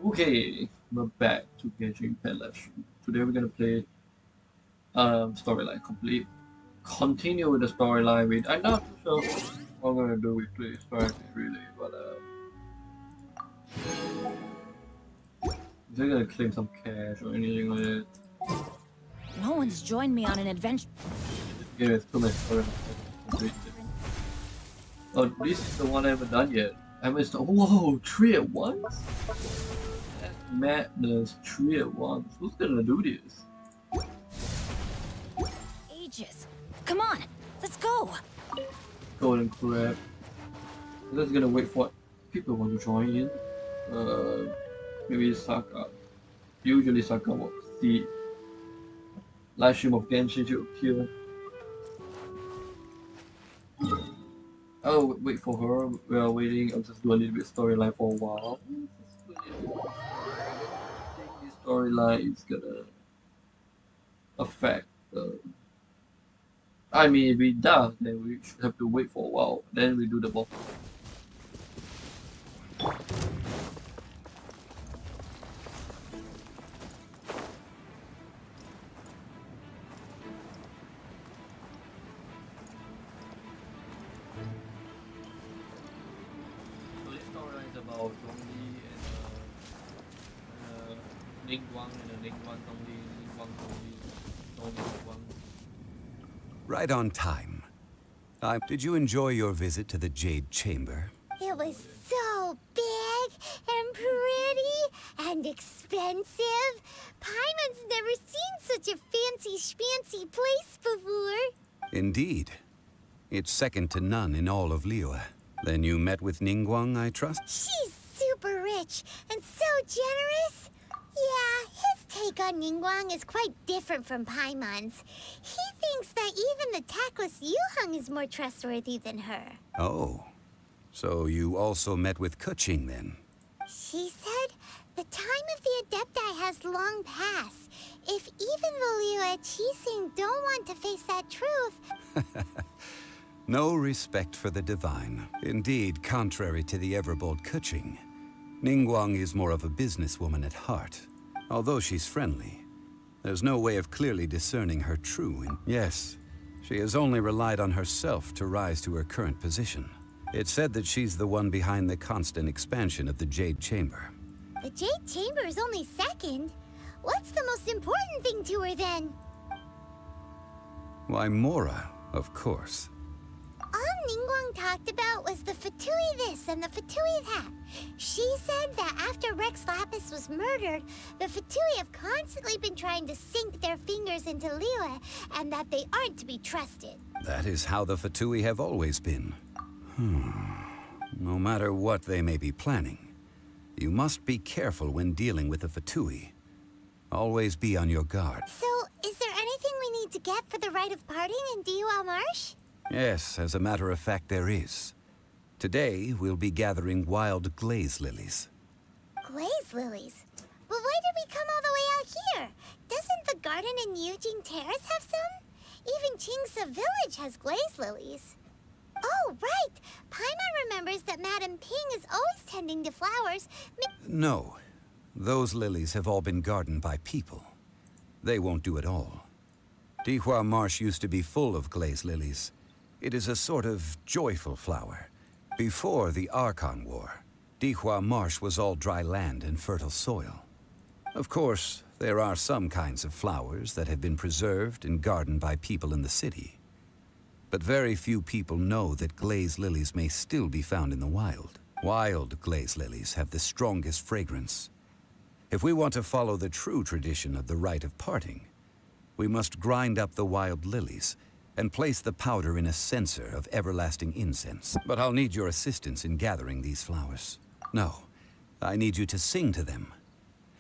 Okay, we're back to Genshin Impact. Today we're gonna play storyline complete. Continue with the storyline with I'm not too sure what I'm gonna do with this story really, but they're gonna claim some cash or anything like that. No one's joined me on an adventure. This game is too much story. Oh, this is the one I haven't done yet. I missed. Whoa, three at once? That's madness. Three at once. Who's gonna do this? Ages. Come on, let's go. Golden crab. I'm just gonna wait for people want to join in. Maybe Saka. Usually Saka will see live stream of Genshin to appear. Oh, wait for her. We are waiting. I'll just do a little bit storyline for a while. I think this storyline is gonna affect. I mean, if it does, then we should have to wait for a while. Then we do the boss. So this storyline is about zhongli and Ningguang and a Ningguang zhongli, Ningguang zhongli, Ningguang. Right on time. Did you enjoy your visit to the Jade Chamber? It was so big and pretty and expensive. Paimon's never seen such a fancy schmancy place before. Indeed. It's second to none in all of Liyue. Then you met with Ningguang, I trust? She's super rich and so generous. Yeah, his take on Ningguang is quite different from Paimon's. He thinks that even the tactless Yuheng is more trustworthy than her. Oh. So you also met with Keqing then? She said the time of the Adepti has long passed. If even the Liyue Qixing don't want to face that truth... No respect for the divine. Indeed, contrary to the ever-bold Keqing, Ningguang is more of a businesswoman at heart. Although she's friendly, there's no way of clearly discerning her true Yes, she has only relied on herself to rise to her current position. It's said that she's the one behind the constant expansion of the Jade Chamber. The Jade Chamber is only second. What's the most important thing to her then? Why, Mora, of course. All Ningguang talked about was the Fatui this and the Fatui that. She said that after Rex Lapis was murdered, the Fatui have constantly been trying to sink their fingers into Liyue, and that they aren't to be trusted. That is how the Fatui have always been. No matter what they may be planning, you must be careful when dealing with the Fatui. Always be on your guard. So, is there anything we need to get for the rite of parting in Diwa Marsh? Yes, as a matter of fact, there is. Today, we'll be gathering wild glaze lilies. Glaze lilies? But why did we come all the way out here? Doesn't the garden in Yujing Terrace have some? Even Qingsa Village has glaze lilies. Oh, right! Paimon remembers that Madame Ping is always tending to flowers. No. Those lilies have all been gardened by people. They won't do it all. Dihua Marsh used to be full of glaze lilies. It is a sort of joyful flower. Before the Archon War, Dihua Marsh was all dry land and fertile soil. Of course, there are some kinds of flowers that have been preserved and gardened by people in the city. But very few people know that glaze lilies may still be found in the wild. Wild glaze lilies have the strongest fragrance. If we want to follow the true tradition of the rite of parting, we must grind up the wild lilies and place the powder in a censer of everlasting incense. But I'll need your assistance in gathering these flowers. No, I need you to sing to them.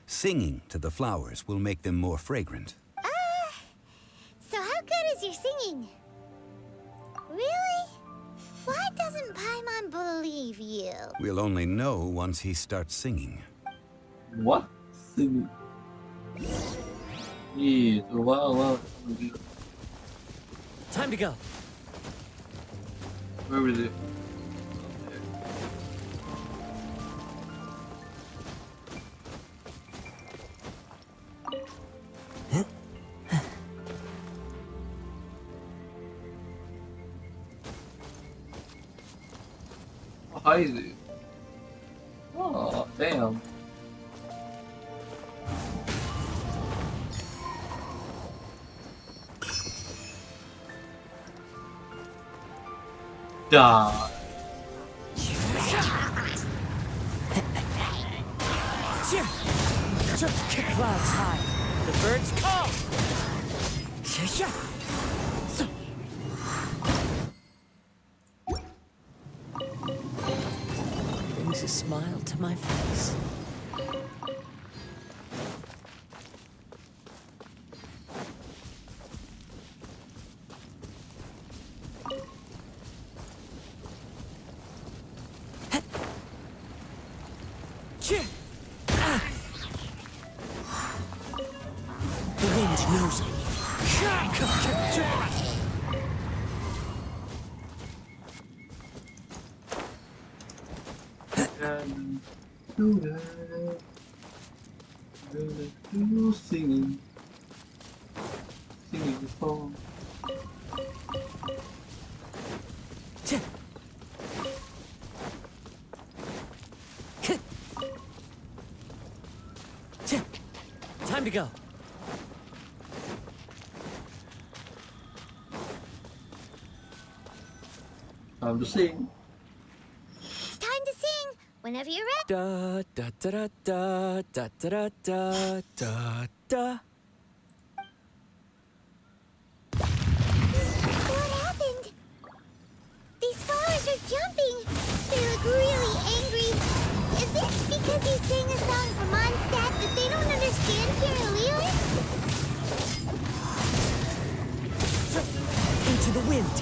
Singing to the flowers will make them more fragrant. So how good is your singing? Really? Why doesn't Paimon believe you? We'll only know once he starts singing. What? Singing. Yeah, wow. Time to go. Where is it? is it? Oh, damn. Die. Clouds high. The birds call. Brings a smile to my face. The wind knows me. And do that. Do singing. Singing the song. Time to go. Time to sing. It's time to sing. Whenever you're ready. Da da da da da da da da da da. What happened? These flowers are jumping. They look really angry. Is it because he sang a song for Mondstadt that they don't understand here in Leland? Into the wind.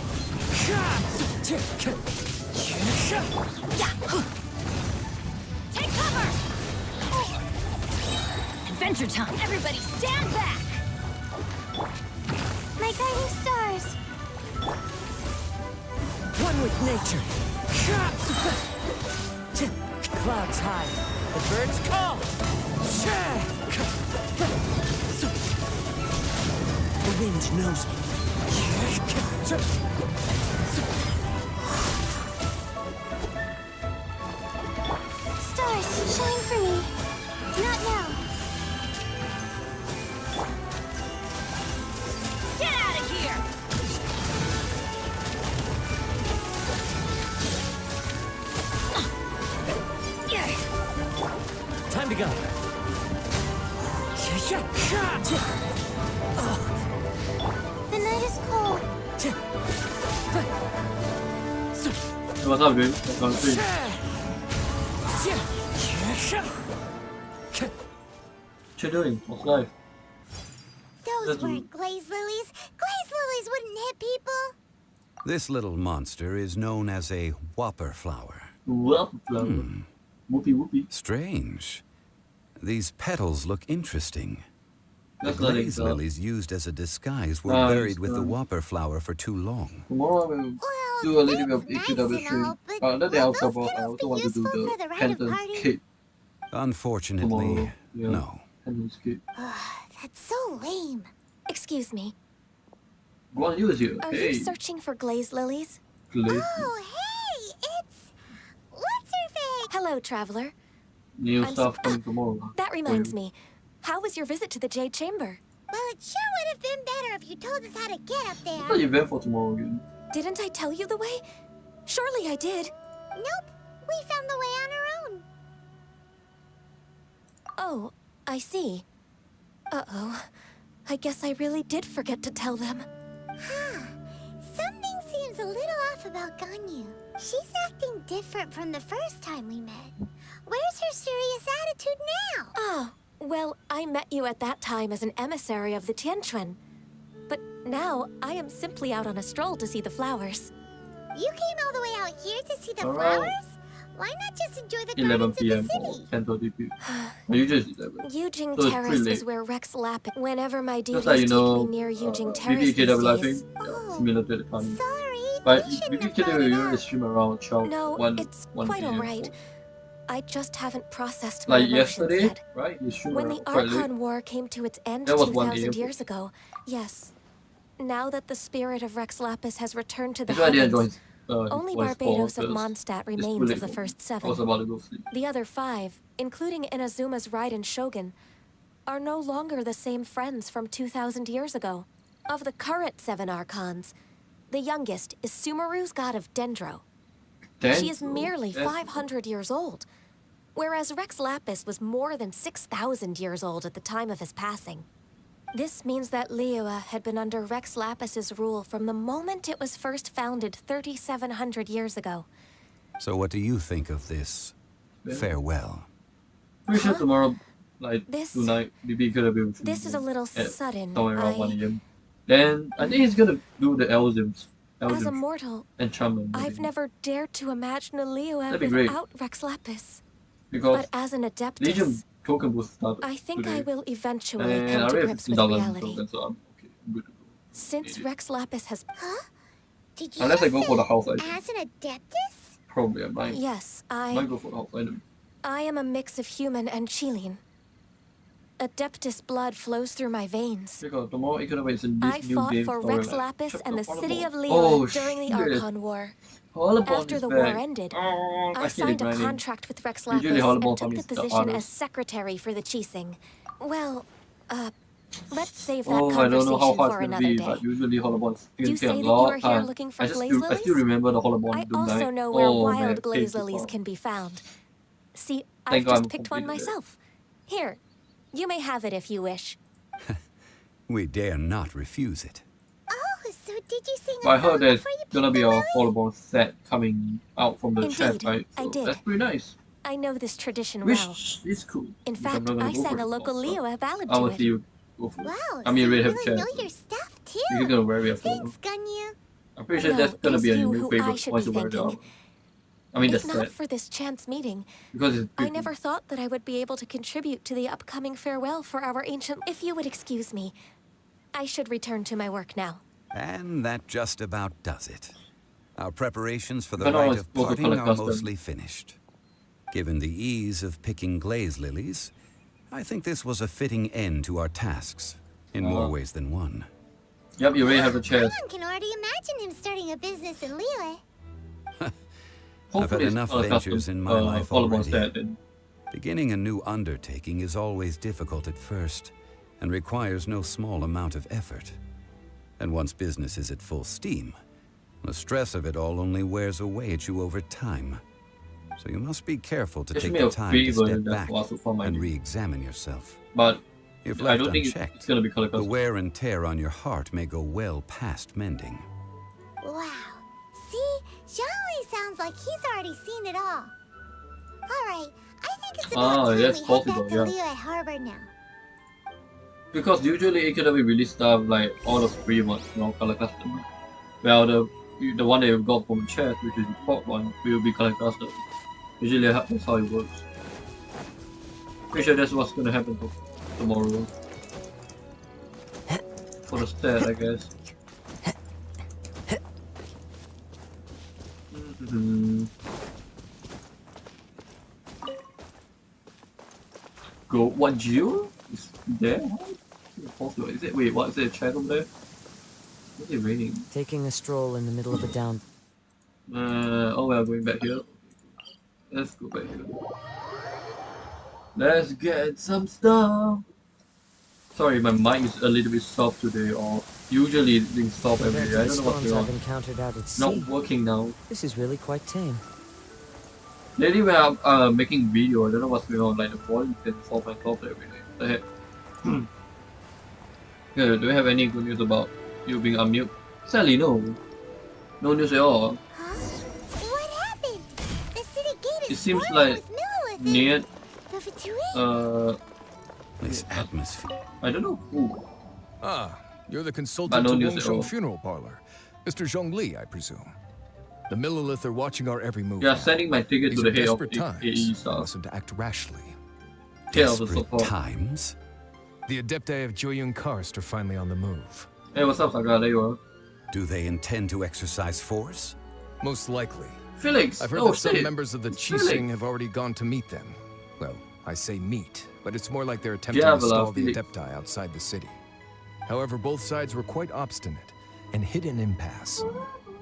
Take cover! Adventure time! Everybody stand back! My guiding stars. One with nature. Clouds high. The birds call. The wind knows me. Stars, shine for me. Not now. Get out of here! Time to go. The night is cold. What's up, dude? What's on stream? What you doing? What's life? Those That's- weren't glaze lilies. Glaze lilies wouldn't hit people. This little monster is known as a whopper flower. Whoopie flower. Whoopie whoopie. Strange. These petals look interesting. The That's not glaze it. lilies used as a disguise were Nice, buried with the nice. whopper flower for too long. Tomorrow I will Well, do a little bit of that's nice HW and stream. all, but That day will also, those but I petals also be want to do useful the for the rite of Pendant party? Cape Unfortunately, tomorrow. Yeah. no. Pendant Cape. That's so lame. Excuse me. Go on, use you. Are Hey, you searching for glaze lilies? glaze. Oh, hey, it's... What's her face? Hello, traveler. New I'm stuff s- coming tomorrow. That reminds me. How was your visit to the Jade Chamber? Well, it sure would have been better if you told us how to get up What's there. the event for tomorrow again? Didn't I tell you the way? Surely I did. Nope, we found the way on our own. Oh, I see. Uh-oh. I guess I really did forget to tell them. Huh. Something seems a little off about Ganyu. She's acting different from the first time we met. Where's her serious attitude now? Ah, well, I met you at that time as an emissary of the Tianquan. But now, I am simply out on a stroll to see the flowers. You came all the way out here to see the Alright. flowers? Why not just enjoy the 11 gardens p.m. of the or city? 10:30 p.m. Usually it's 11. Yujing So it's Terrace pretty is late. where Rex Lapis. Whenever my Just duties like you take know, me near Yujing Terrace BBKW these live days. stream, Oh. similar to the time. Sorry, But we shouldn't have BBKW brought it usually up. stream around 12, No, 1, it's 1 quite p.m. alright. I just haven't processed my Like emotions yesterday, yet. right? You stream When the around quite late. Archon War came to its end That was 1 2,000 AM. years ago, yes. Now that the spirit of Rex Lapis has returned to the That's why I didn't heavens, join. Only what it's Barbados called, of 'cause Mondstadt it's remains really of the cool. first I was 7. about to go sleep. The other 5, including Inazuma's Raiden Shogun, are no longer the same friends from 2,000 years ago. Of the current 7 Archons, the youngest is Sumeru's god of Dendro. She is merely 500 years old, whereas Rex Lapis was more than 6,000 years old at the time of his passing. This means that Liyue had been under Rex Lapis's rule from the moment it was first founded 3,700 years ago. So what do you think of this farewell? Pretty sure tomorrow, like This- tonight, maybe gonna be with This is a little at sudden. somewhere around 1 a.m. Then I think he's gonna do the As a Elden mortal, enchantment. I I've think. never dared to imagine a Liyue That'd be great. without Rex Lapis. Because But as an Legion Adeptus, token boost started I think today. I will eventually And I come to already have grips with 15,000 reality. tokens, so I'm okay. I'm good to go. Since Maybe. Rex Lapis has... Did you Unless I just go say for the house item. as an Adeptus? Probably I might. Yes, Might go for the house item. I am a mix of human and Chilean. Adeptus blood flows through my veins. Because tomorrow economy is in this I new fought game for storyline. Rex Lapis Check and the Hollowborn. city of Liyue Oh, during the shit. Archon War. Hollowborn After is the back. war ended, Oh, I hate signed it, a grinding. contract with Rex Usually Lapis Hollowborn and took comes the the position as artist. secretary for the Chising. Well, let's save that Oh, I don't know how conversation hard for it's another gonna be, day. but usually Hollowborn You take say a that you lot are of here time. looking for I glaze still lilies? remember the Hollowborn I Doom also Knight. know where Oh, wild man, glaze take too lilies far. can be found. See, Thank I've God just I'm picked one completed it. myself. Here, you may have it if you wish. We dare not refuse it. Oh, so did you sing But I a heard song there's before you gonna picked be the a lily? Hollowborn set coming out from the chest, Indeed, right? I So did. that's pretty nice. I know this tradition Which well. is cool. In Which I'm fact, not gonna I go sang for a it, local but Liyue ballad I to will it. see you go for it. Wow, I mean, so you you already have really chest. know So your stuff too. you're gonna wear it for Thanks, Ganyu. I'm pretty sure No, that's gonna it be is a you new who I favorite should once be you wear it thanking. out. I mean, the If not set. for this chance meeting, Because it's I pretty. never thought that I would be able to contribute to the upcoming farewell for our ancient... If you would excuse me, I should return to my work now. And that just about does it. Our preparations for the But no, rite it's of also parting kinda are custom. mostly finished. Given the ease of picking glaze lilies, I think this was a fitting end to our tasks, in more ways than one. Yep, you already have a chest. Paimon can already imagine him starting a business in Liyue. I've had Hopefully it's enough not a ventures custom, in my life Hollowborn already. set then. Beginning a new undertaking is always difficult at first, and requires no small amount of effort. And once business is at full steam, the stress of it all only wears away at you over time. So you must be careful to Gives take me the a time to fever step that's back also for my and name. re-examine yourself. But If I left don't think it's unchecked, gonna be color the custom. wear and tear on your heart may go well past mending. Wow. See, Zhongli sounds like he's already seen it all. Alright, I think it's about time that's we possible, head back to yeah. Liyue Harbor now. Because usually it could be released stuff like all of 3 months, color custom. Well, the one that you got from chest, which is the top one, will be color custom. Usually that's how it works. Pretty sure that's what's gonna happen tomorrow. For the set, I guess. Go. What Geo is there? How is it possible? Is it? Wait, what is there? A chat over there? Is it raining? Taking a stroll in the middle of a down. Oh, we are going back here. Let's go back here. Let's get some stuff. Sorry, my mic is a little bit soft today, or usually it's being soft every Compared day. to I the don't know what's storms going I've on. encountered out at sea, Not working now. this is really quite tame. Lately, when I'm making video, I don't know what's going on. Like the volume can soft and soft every day. What the heck? Yeah, do you have any good news about you being unmute? Sadly, no. No news at all. Huh? What happened? The city gate is It seems swarming like with Millowith in near, Perpetuate. This atmosphere. I don't know who. Ah, you're the But consultant no to news at all. Wongsheng Funeral Parlor. Mr. Zhongli, I presume. The Millilith are watching our every move. You are now. sending my ticket These to are the head of desperate times. AE We staff. mustn't act rashly. Head of the Desperate support. times? The Adepti of Joyun Karst are finally on the move. Hey, what's up, Saga? There you are. Do they intend to exercise force? Most likely. Felix! I've heard Oh, that some shit. members of the It's Chising Felix. have already gone to meet them. Well, I say meet, but it's more like they're attempting Yeah, to but, stall the Felix. Adepti outside the city. However, both sides were quite obstinate and hit an impasse.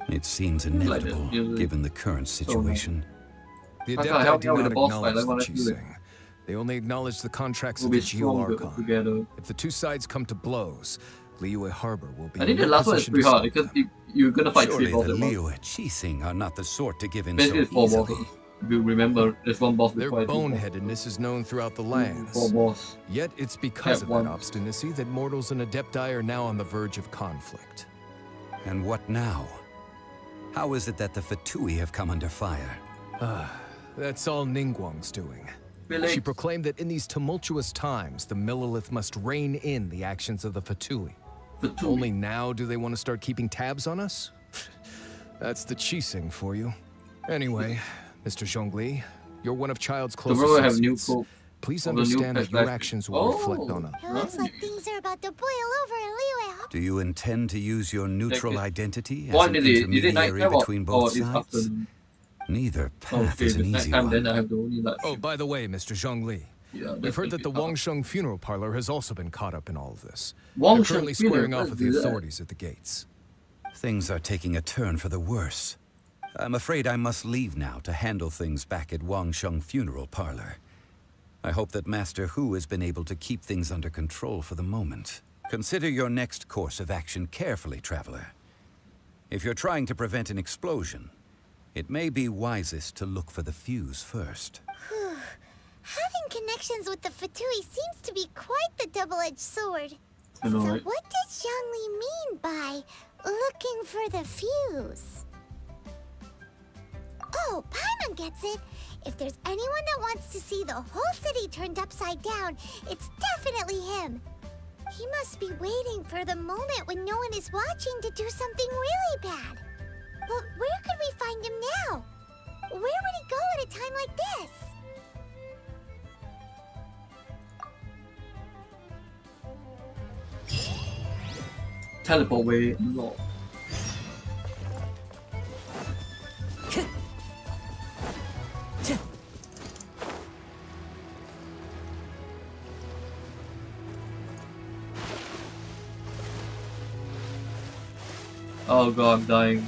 It seems inevitable, given the current situation. The I can't Adepti help do you with not the boss fight, acknowledge like, the what I feel like. Chising. They only acknowledge the contracts We'll of be the stronger Geo-Archon. together. If the two sides come to blows, Liyue Harbor will be I think in the no last one is position pretty to hard stop because them. you're gonna fight Surely three the bosses at once. Liyue Chising are not the sort to give in Basically, so it's 4 easily. bosses. If you remember, there's one boss Their before I do boneheadedness is known throughout the 4 lands. boss. Yet it's because At of once. that obstinacy that mortals and Adepti are now on the verge of conflict. And what now? How is it that the Fatui have come under fire? That's all Ningguang's doing. Really? She proclaimed that in these tumultuous times, the Millelith must rein in the actions of the Fatui. Only now do they want to start keeping tabs on us? That's the Chising for you. Anyway, Mr. Zhongli, you're one of Child's closest Tomorrow I have new associates. cook. Please of the new understand that your perspective. actions will reflect Oh. on us. It looks like things are about to boil over in Liyue Harbor. Do you intend to use your neutral Okay. identity as One an is it intermediary nighttime between or both is sides? afternoon? Neither path Okay, is if an it's easy nighttime, then one. I have the only light. Oh, by the way, Mr. Zhongli, Yeah, we've heard that the Wang Wangsheng funeral parlor has also been caught up in all of this. Wangsheng They're currently squaring funeral, off with the let's do that. authorities at the gates. Things are taking a turn for the worse. I'm afraid I must leave now to handle things back at Wangsheng Funeral Parlor. I hope that Master Hu has been able to keep things under control for the moment. Consider your next course of action carefully, traveler. If you're trying to prevent an explosion, it may be wisest to look for the fuse first. Having connections with the Fatui seems to be quite the double-edged sword. I know, So right? what does Zhongli mean by looking for the fuse? Oh, Paimon gets it. If there's anyone that wants to see the whole city turned upside down, it's definitely him. He must be waiting for the moment when no one is watching to do something really bad. But where could we find him now? Where would he go at a time like this? Teleport away. No. Oh god, I'm dying.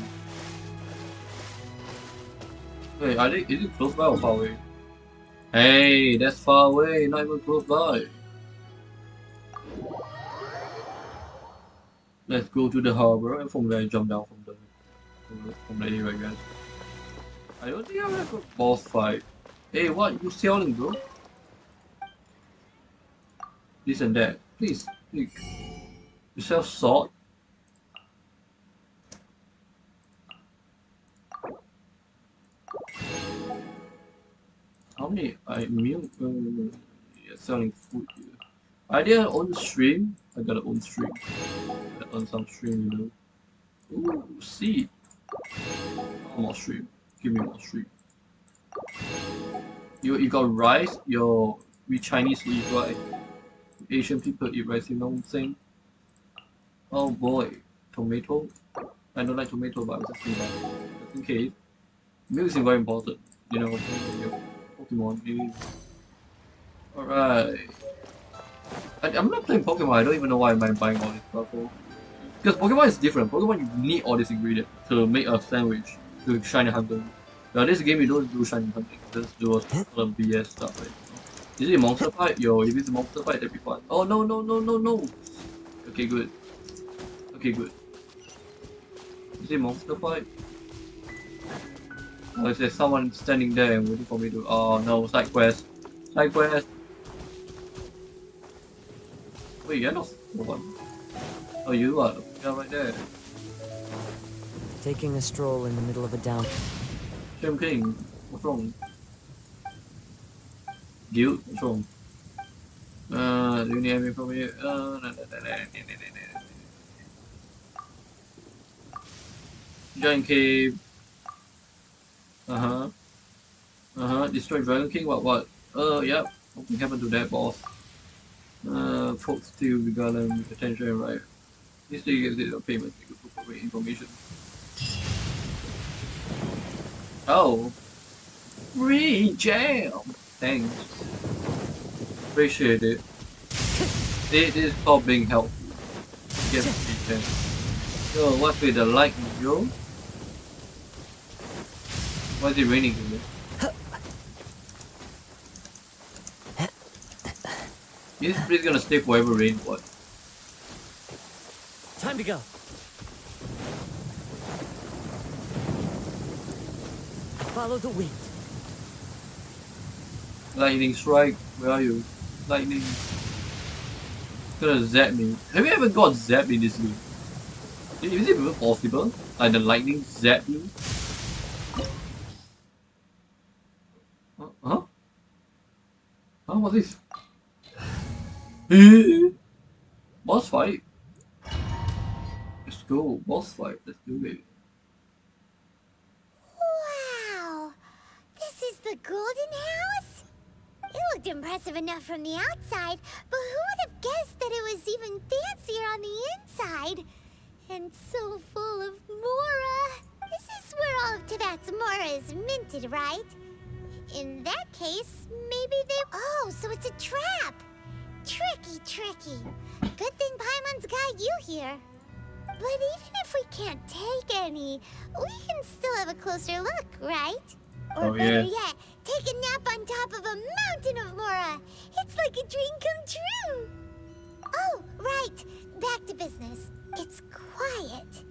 Wait, is it close by or far away? Hey, that's far away, not even close by. Let's go to the harbor and from there jump down from the area, guys. I don't think I have a boss fight. Hey, what? You selling, bro? This and that. Please. You sell sword? How many? Selling food here. Are there on stream? I got an own stream. On some stream, you know. Ooh, seed. More stream. Give me more stream. You got rice. We Chinese eat rice. Asian people eat rice. You know what I'm saying? Oh boy, tomato. I don't like tomato, but I'm just saying that just in case. Milk is very important. You know, your Pokemon is. Alright. I'm not playing Pokemon. I don't even know why I'm buying all this stuff for. Because Pokemon is different. Pokemon, you need all these ingredients to make a sandwich to shiny hunting. Now this game, you don't do shiny hunting. Just do some BS stuff. Right? Is it a monster fight? Yo, if it's a monster fight, that'd be fun. Oh no no no no no! Okay, good. Okay, good. Is it a monster fight? Oh, is there someone standing there and waiting for me to? Oh no, side quest. Side quest. Wait, you're not the one. Oh, you are the guy right there. Taking a stroll in the middle of a down. Jim King, what's wrong? Guild, what's wrong? Do you need anything from me? Giant cave. Destroy Dragon King, what? Yep. Something happened to that boss. Folks still regarding attention, right? This thing is a payment to put away information. Oh. Free jam! Thanks. Appreciate it. This is called being helpful. Get free jam. So, what's with the lightning, yo? Why is it raining today? Is this place gonna stay forever rain? What? Time to go. Follow the wind. Lightning strike, where are you? Lightning. It's gonna zap me. Have you ever got zapped in this game? Is it even possible? Like the lightning zap you? Huh? Huh? What's this? Boss fight? Let's go, boss fight, let's do it. Wow! This is the Golden House? It looked impressive enough from the outside, but who would have guessed that it was even fancier on the inside? And so full of mora. This is where all of Teyvat's mora is minted, right? In that case, maybe they... Oh, so it's a trap! Tricky, tricky. Good thing Paimon's got you here. But even if we can't take any, we can still have a closer look, right? Or better yet, take a nap on top of a mountain of mora. It's like a dream come true. Oh, right. Back to business. It's quiet.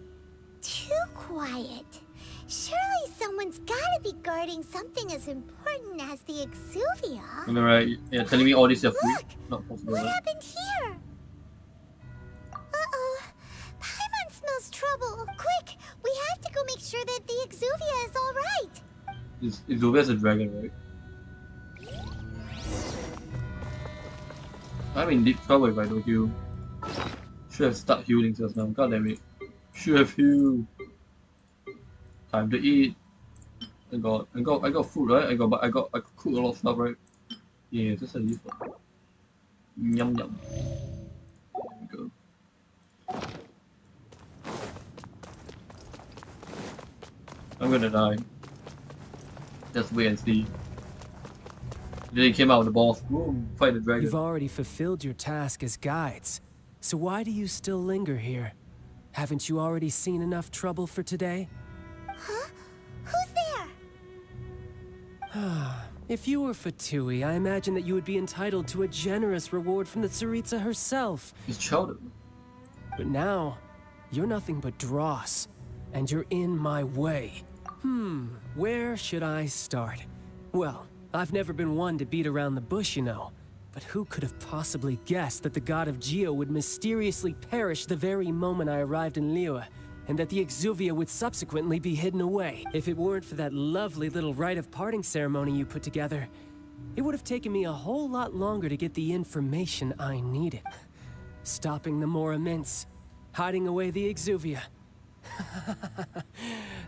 Too quiet. Surely someone's gotta be guarding something as important as the Exuvia. Am I right? Yeah, telling me all this stuff. Look! Not possible. What Right? happened here? Uh-oh. Paimon smells trouble. Quick! We have to go make sure that the Exuvia is alright. It's over as a dragon, right? I'm in deep trouble if I don't heal. Should have started healing just now. God damn it. Should have healed. Time to eat. I got food, right? I could cook a lot of stuff, right? Yeah, that's a useful. Yum yum. There we go. I'm gonna die. Just wait and see. Then he came out with the boss. Boom, fight the dragon. You've already fulfilled your task as guides. So why do you still linger here? Haven't you already seen enough trouble for today? Huh? Who's there? If you were Fatui, I imagine that you would be entitled to a generous reward from the Tsaritsa herself. It's chowder. But now, you're nothing but dross, and you're in my way. Where should I start? Well, I've never been one to beat around the bush, you know. But who could have possibly guessed that the god of Geo would mysteriously perish the very moment I arrived in Liyue, and that the Exuvia would subsequently be hidden away? If it weren't for that lovely little rite of parting ceremony you put together, it would have taken me a whole lot longer to get the information I needed. Stopping the Mora Mints, hiding away the Exuvia.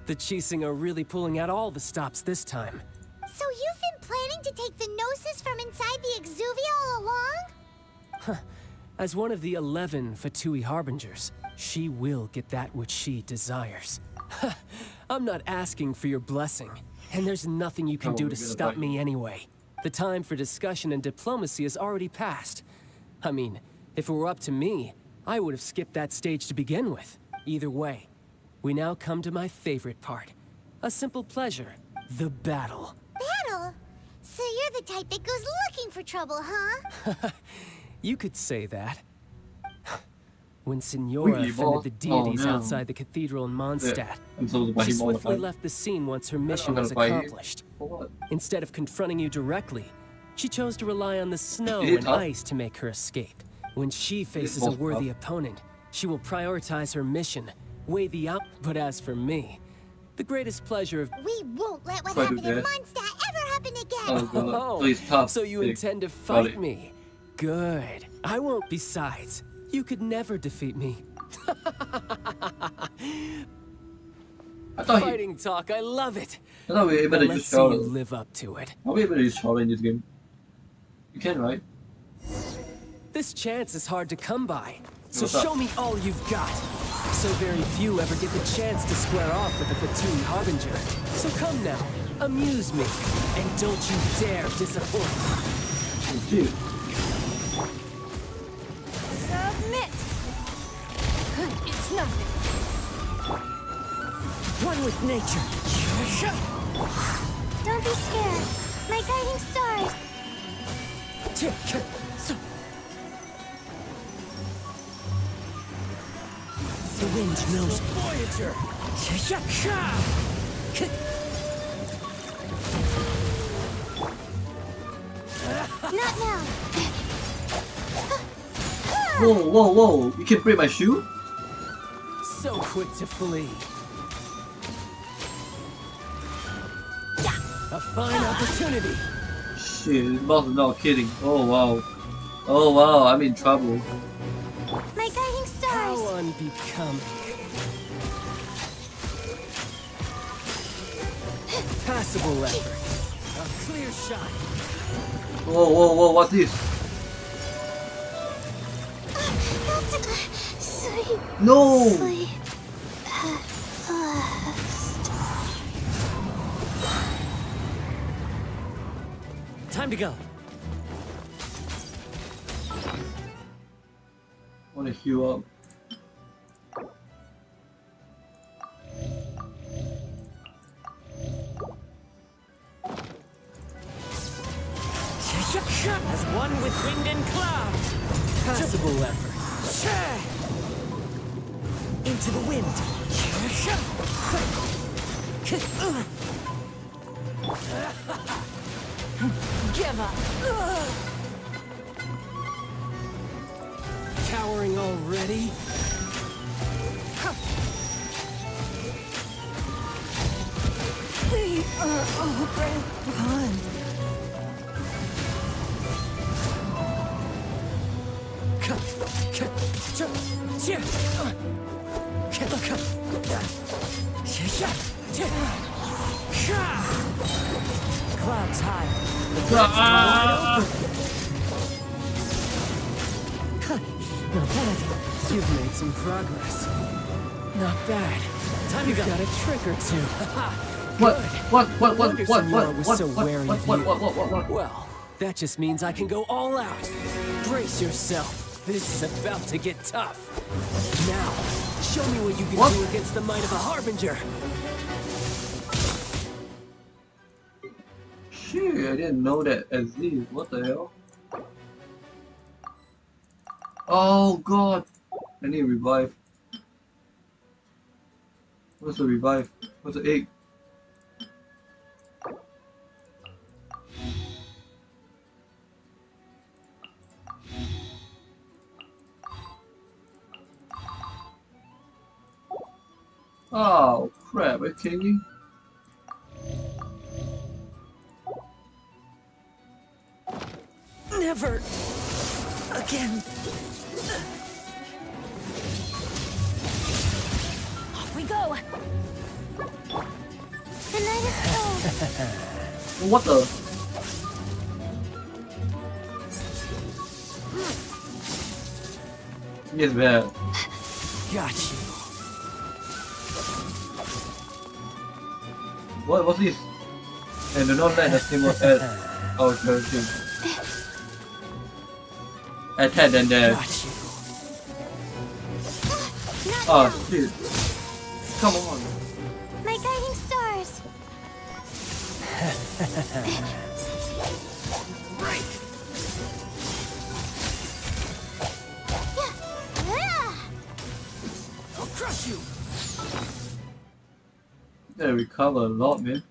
The Chising are really pulling out all the stops this time. So you've been planning to take the Gnosis from inside the Exuvia all along? As one of the 11 Fatui Harbingers, she will get that which she desires. I'm not asking for your blessing, and there's nothing you can do to stop me anyway. The time for discussion and diplomacy has already passed. I mean, if it were up to me, I would have skipped that stage to begin with. Either way, we now come to my favorite part. A simple pleasure, the battle. Battle? So you're the type that goes looking for trouble, huh? You could say that. When Signora offended the deities outside the cathedral in Mondstadt, she swiftly left the scene once her mission was accomplished. Instead of confronting you directly, she chose to rely on the snow and ice to make her escape. When she faces a worthy opponent, she will prioritize her mission, weigh the out. But as for me, the greatest pleasure of— We won't let what happened in Mondstadt ever happen again! Oh, so you intend to fight me? Good. I won't. Besides, you could never defeat me. Fighting talk, I love it. I thought we were able to Let's use see you chowder. live up to it. Are we able to use chowder in this game? You can, right? This chance is hard to come by, so What's up? show me all you've got. So very few ever get the chance to square off with the Fatui Harbinger. So come now, amuse me, and don't you dare disappoint. Dude. Submit! It's nothing. One with nature. Don't be scared. My guiding stars. The wind knows Voyager. Not now. Whoa, whoa, whoa! You can break my shoe? So quick to flee. A fine opportunity. Shit, this boss is not kidding. Oh wow. Oh wow, I'm in trouble. My guiding stars. How unbecoming. Passable effort. A clear shot. Whoa, whoa, whoa, what's this? Sleep. No! Sleep. Time to go. Wanna heal up. As one with wind and cloud. Passable effort. Into the wind. Give up. Cowering already? We are overrun. Clouds high. The gates wide open. Not bad. You've made some progress. Not bad. Time to go. Got a trick or two. What? Well, that just means I can go all out. Brace yourself. This is about to get tough. Now, show me what you can do against the might of a harbinger. Shit, I didn't know that exists. What the hell? Oh god! I need a revive. What's the revive? What's the egg? Oh crap, are you kidding me? Never again. Off we go. The night is cold. What the? Yes, bad. Got you. What's this? And do not let the symbol at our character. Attack and dash. Got you. Oh shit. Come on. My guiding stars. Right. Yeah. I'll crush you. They recover a lot, man.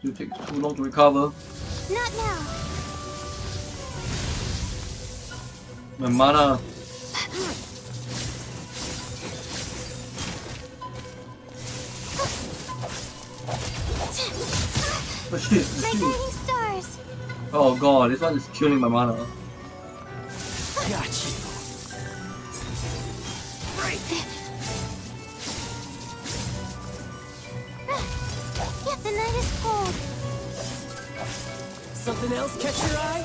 Still takes too long to recover. Not now. My mana. Oh shit, My guiding stars. Oh god, this one is killing my mana. Got you. Right. Yeah, the night is cold. Something else catch your eye?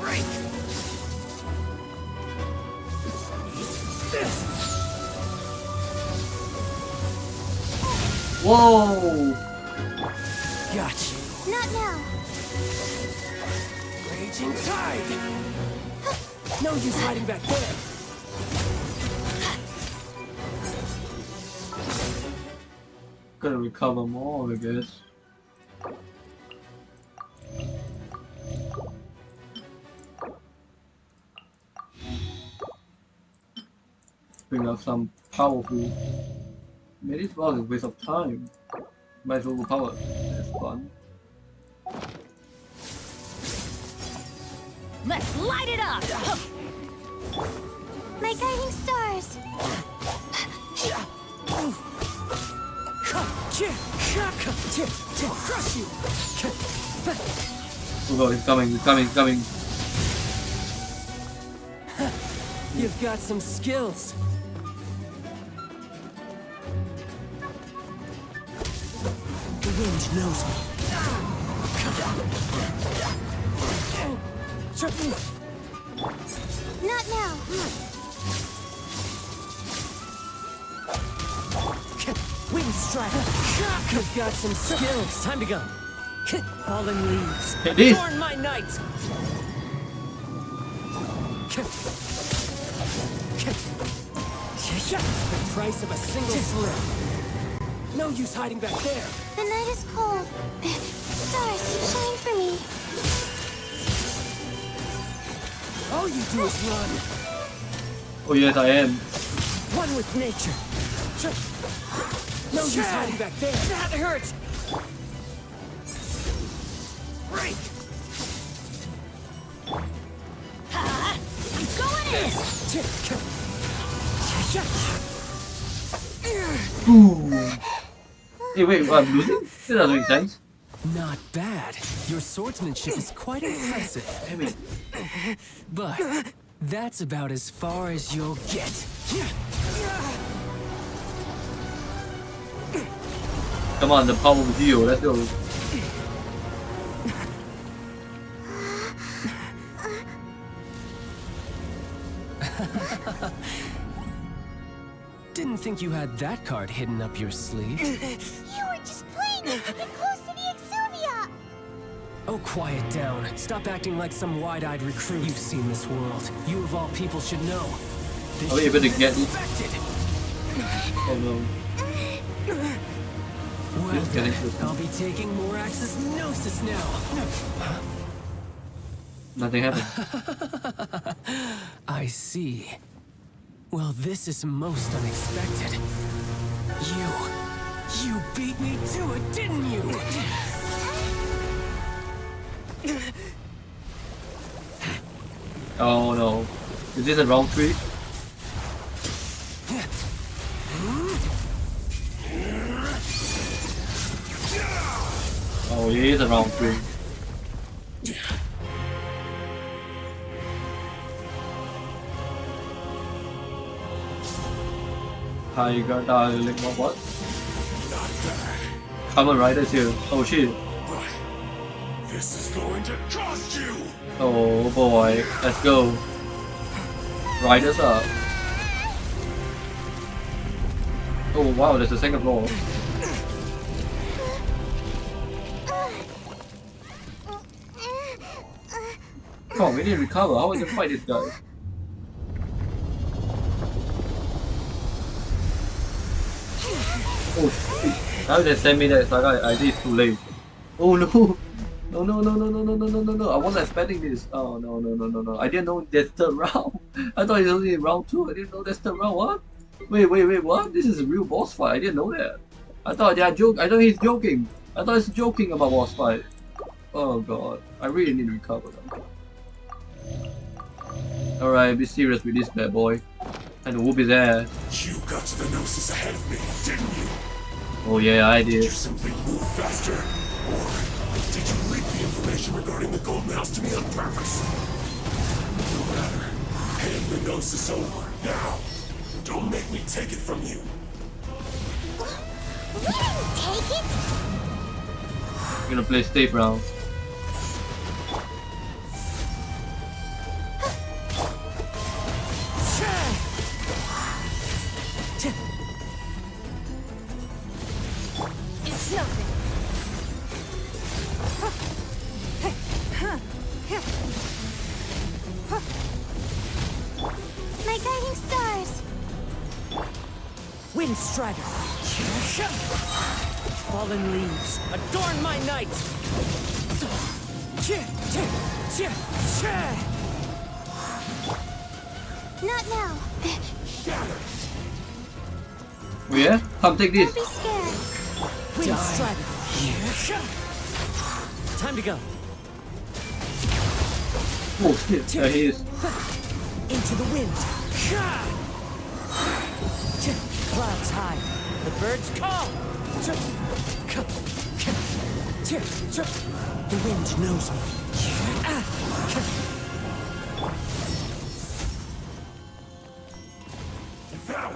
Break. This. Whoa! Got you. Not now. Raging tide. No use hiding back there. Gotta recover more, I guess. Bring up some powerful. Maybe this was a waste of time. Might as well overpower. That's fun. Let's light it up! My guiding stars. Crush you! Oh god, he's coming, he's coming, he's coming. You've got some skills. The wind knows me. Not now. Wind strike. You've got some skills. Time to go. Fallen leaves. It is. Adorn my night. The price of a single slip. No use hiding back there. The night is cold. Stars, shine for me. All you do is run. Oh yes, I am. One with nature. No use hiding back there. That hurts. Break. Going in! Ooh. Hey, wait, I'm losing? This doesn't make sense. Not bad. Your swordsmanship is quite impressive. Damn it. But that's about as far as you'll get. Come on, the power with you. Let's go. Didn't think you had that card hidden up your sleeve. You were just playing us to get close to the Exuvia. Oh, quiet down. Stop acting like some wide-eyed recruit. You've seen this world. You of all people should know. This Are we able to get it? infected. Oh no. Well, It's getting then, twisted. I'll be taking more Axis Gnosis now. Nothing happened. I see. Well, this is most unexpected. You beat me to it, didn't you? Oh no. Is this a round 3? Oh, it is a round 3. Tiger, darling, what? Common Riders here. Oh shit. This is going to cost you! Oh boy. Let's go. Riders up. Oh wow, there's a second floor. Come on, we need to recover. How are we gonna fight this guy? Oh shit. Now they send me that saga, I think it's too late. Oh no! No no no no no no no no no no! I wasn't expecting this. Oh no no no no no! I didn't know there's third round. I thought it's only round 2. I didn't know there's third round. What? Wait what? This is a real boss fight. I didn't know that. I thought they are joke. I thought he's joking. I thought he's joking about boss fight. Oh god! I really need to recover them. Alright, be serious with this bad boy. And whoop his ass. You got to the Gnosis ahead of me, didn't you? Oh yeah, I Did you did. simply move faster? Or did you leak the information regarding the Golden House to me on purpose? No matter. Hand the Gnosis over, now. Don't make me take it from you. We didn't take it! I'm gonna play safe round. It's nothing. My guiding stars! Wind Strider! Fallen leaves, adorn my night! Not now. Oh yeah? Come take this. Don't be scared. Wind Strider! Time to go! Oh shit, there he is. Into the wind! Clouds high, the birds call! The wind knows me. Devour!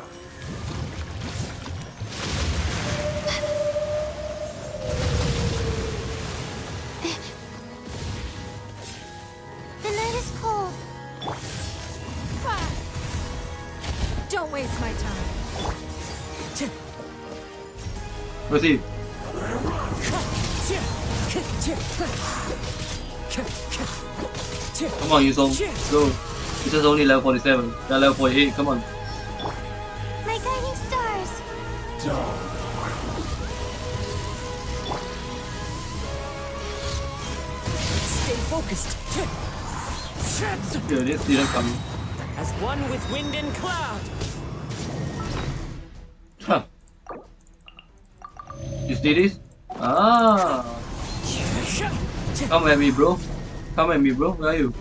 The night is cold. Don't waste my time. Where's he? Come on, Yuzong. Go. This is only level 47. They're level 48. Come on. My guiding stars. Stay focused! Yeah, I didn't see them coming. As one with wind and cloud! Huh. You see this? Ah. Come at me, bro. Come at me, bro. Where are you?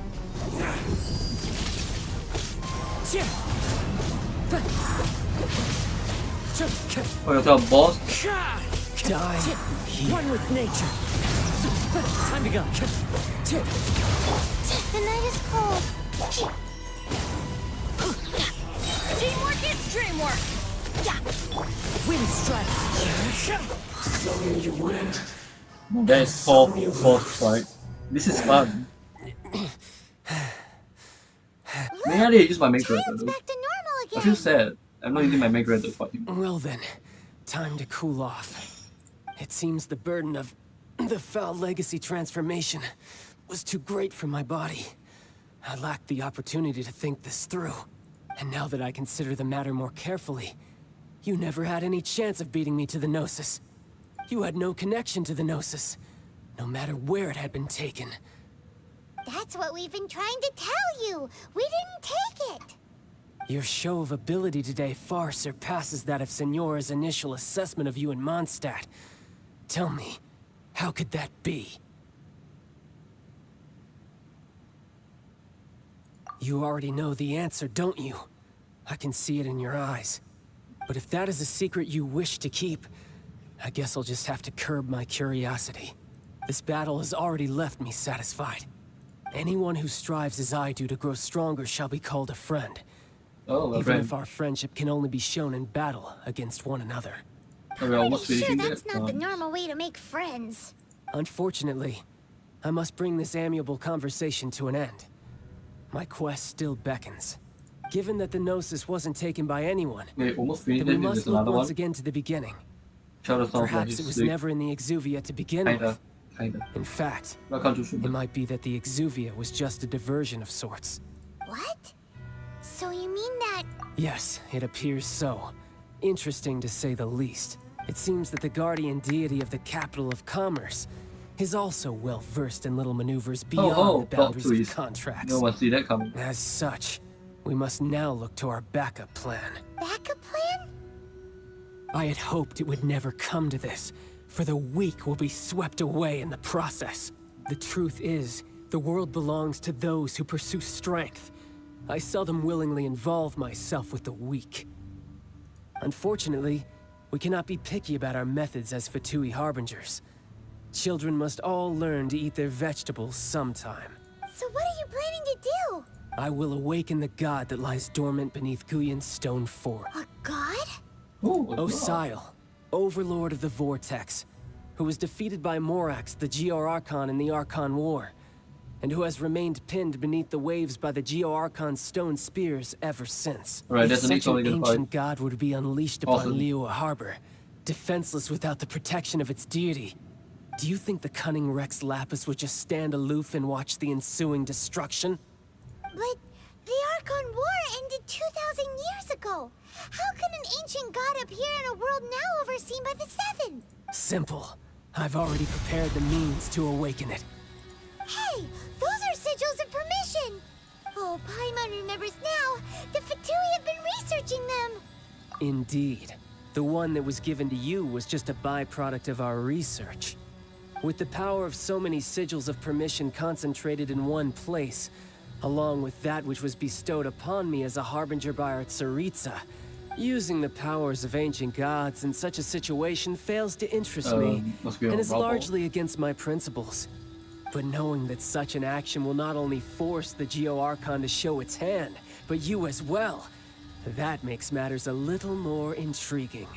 For yourself, boss. Die. One with nature. Time to go. The night is cold. Teamwork is dreamwork. Wind Strider. So you went. That is top boss fight. This is fun. Maybe I need to use my main character Time's though. back to normal I again. feel sad. I'm not using my main character to fight him. Well then, time to cool off. It seems the burden of the foul legacy transformation was too great for my body. I lacked the opportunity to think this through. And now that I consider the matter more carefully, you never had any chance of beating me to the Gnosis. You had no connection to the Gnosis, no matter where it had been taken. That's what we've been trying to tell you. We didn't take it. Your show of ability today far surpasses that of Signora's initial assessment of you in Mondstadt. Tell me, how could that be? You already know the answer, don't you? I can see it in your eyes. But if that is a secret you wish to keep, I guess I'll just have to curb my curiosity. This battle has already left me satisfied. Anyone who strives as I do to grow stronger shall be called a friend. Oh, my Even friend. if our friendship can only be shown in battle against one another. Are we almost Pretty sure finishing that's that? not the normal way to make friends. Unfortunately, I must bring this amiable conversation to an end. My quest still beckons. Given that the Gnosis wasn't taken by anyone, Wait, almost finished then we it. There's must look another once one. again to the beginning. Shadow sounds like Perhaps he's it was sick. never in the Exuvia to begin Kinda. with. Kinda. In fact, Welcome to Super. it might be that the Exuvia was just a diversion of sorts. What? So you mean that... Yes, it appears so. Interesting to say the least. It seems that the guardian deity of the capital of commerce is also well versed in little maneuvers beyond the plot boundaries twist. of contracts. No one see that coming. As such, we must now look to our backup plan. backup plan? I had hoped it would never come to this, for the weak will be swept away in the process. The truth is, the world belongs to those who pursue strength. I seldom willingly involve myself with the weak. Unfortunately, we cannot be picky about our methods as Fatui harbingers. Children must all learn to eat their vegetables sometime. So what are you planning to do? I will awaken the god that lies dormant beneath Guyon's stone fort. A god? Oh, Osile, Overlord of the Vortex, who was defeated by Morax, the Geo-Archon in the Archon War, and who has remained pinned beneath the waves by the Geo-Archon's stone spears ever since. Alright, If that's such an gonna fight. ancient god were to be unleashed upon Awesome. Liyue Harbor, defenseless without the protection of its deity, do you think the cunning Rex Lapis would just stand aloof and watch the ensuing destruction? But the Archon War ended 2,000 years ago. How can an ancient god appear in a world now overseen by the Seven? Simple. I've already prepared the means to awaken it. Hey, those are sigils of permission. Oh, Paimon remembers now. The Fatui have been researching them. Indeed. The one that was given to you was just a byproduct of our research. With the power of so many sigils of permission concentrated in one place, along with that which was bestowed upon me as a harbinger by our Tsaritsa, using the powers of ancient gods in such a situation fails to interest me, must be and on is Bravo. largely against my principles. But knowing that such an action will not only force the Geo-Archon to show its hand, but you as well, that makes matters a little more intriguing.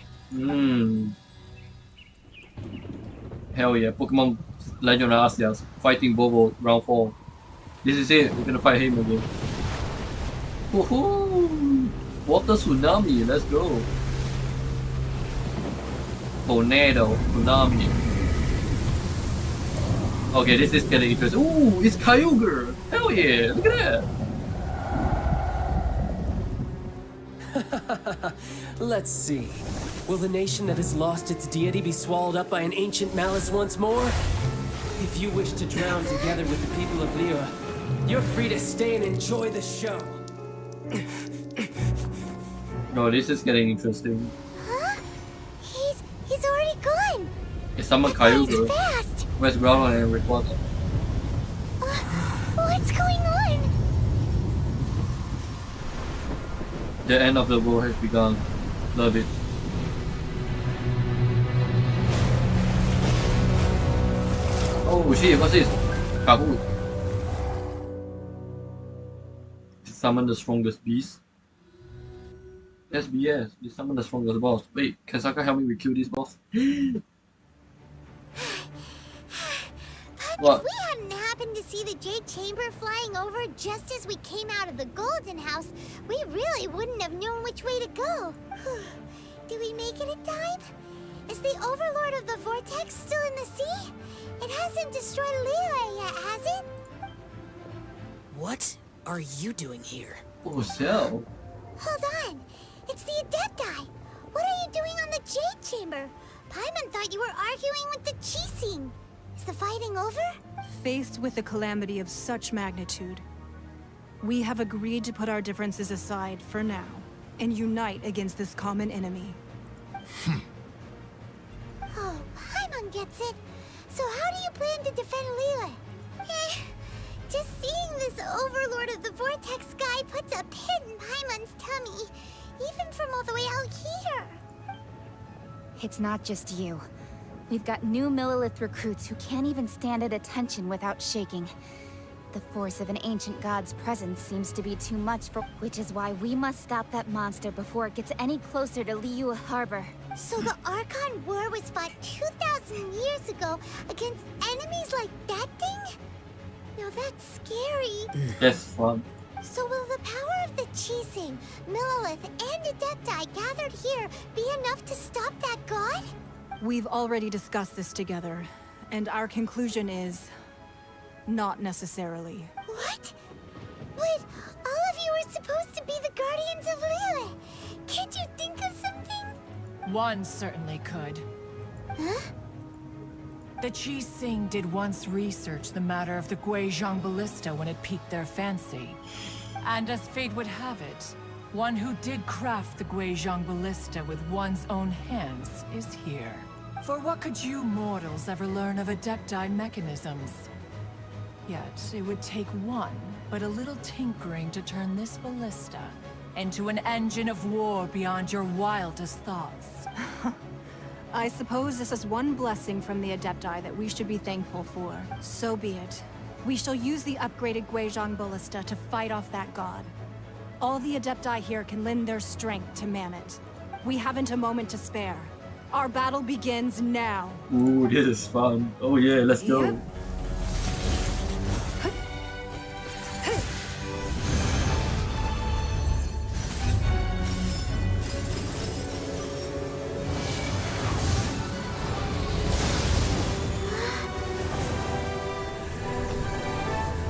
Hell yeah, Pokemon Legend Arceus, fighting Bobo, round 4. This is it, we're gonna fight him again. Woohoo! Water Tsunami, let's go! Tornado, Tsunami. Okay, this is getting interesting. Ooh, it's Kyogre! Hell yeah, look at that! Let's see. Will the nation that has lost its deity be swallowed up by an ancient malice once more? If you wish to drown together with the people of Liyue, you're free to stay and enjoy the show. No, this is getting interesting. Huh? He's already gone. It's someone He's Kyogre. fast. Where's Groudon and Rayquaza? What's going on? The end of the world has begun. Love it. Oh shit, what's this? Kahoot. Summon the strongest beast. SBS, you summon the strongest boss. Wait, can Saka help me kill this boss? But What? if we hadn't happened to see the Jade Chamber flying over just as we came out of the Golden House, we really wouldn't have known which way to go. Did we make it in time? Is the Overlord of the Vortex still in the sea? It hasn't destroyed Liyue yet, has it? What are you doing here? Oh, Cell. Hold on. It's the Adepti. What are you doing on the Jade Chamber? Paimon thought you were arguing with the Chising. Is the fighting over? Faced with a calamity of such magnitude, we have agreed to put our differences aside for now and unite against this common enemy. Oh, Paimon gets it. So how do you plan to defend Liyue? Just seeing this Overlord of the Vortex guy puts a pit in Paimon's tummy, even from all the way out here. It's not just you. We've got new Millilith recruits who can't even stand at attention without shaking. The force of an ancient god's presence seems to be too much for... Which is why we must stop that monster before it gets any closer to Liyue Harbor. So the Archon War was fought 2,000 years ago against enemies like that thing? Now that's scary. That's fun. So will the power of the Chising, Millilith, and Adepti gathered here be enough to stop that god? We've already discussed this together, and our conclusion is... not necessarily. What? But all of you are supposed to be the guardians of Liyue. Can't you think of something? One certainly could. Huh? The Chising did once research the matter of the Guizhong Ballista when it piqued their fancy. And as fate would have it, one who did craft the Guizhong Ballista with one's own hands is here. For what could you mortals ever learn of Adepti mechanisms? Yet, it would take one, but a little tinkering to turn this ballista into an engine of war beyond your wildest thoughts. I suppose this is one blessing from the Adepti that we should be thankful for. So be it. We shall use the upgraded Guizhong Ballista to fight off that god. All the Adepti here can lend their strength to man it. We haven't a moment to spare. Our battle begins now. Ooh, this is fun. Oh yeah, let's go. Yep.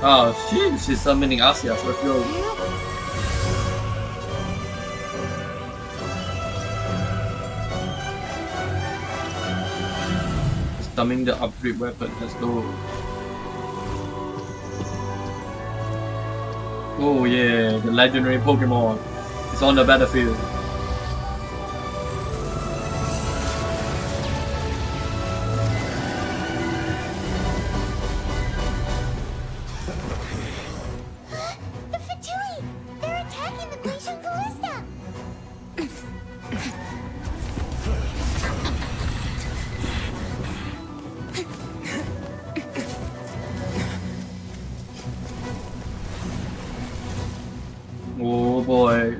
Oh, she's summoning Asias. Let's go. Summoning the upgrade weapon. Let's go. Oh yeah, the legendary Pokemon is on the battlefield. The Fatui! They're attacking the Glacial Ballista! Oh boy.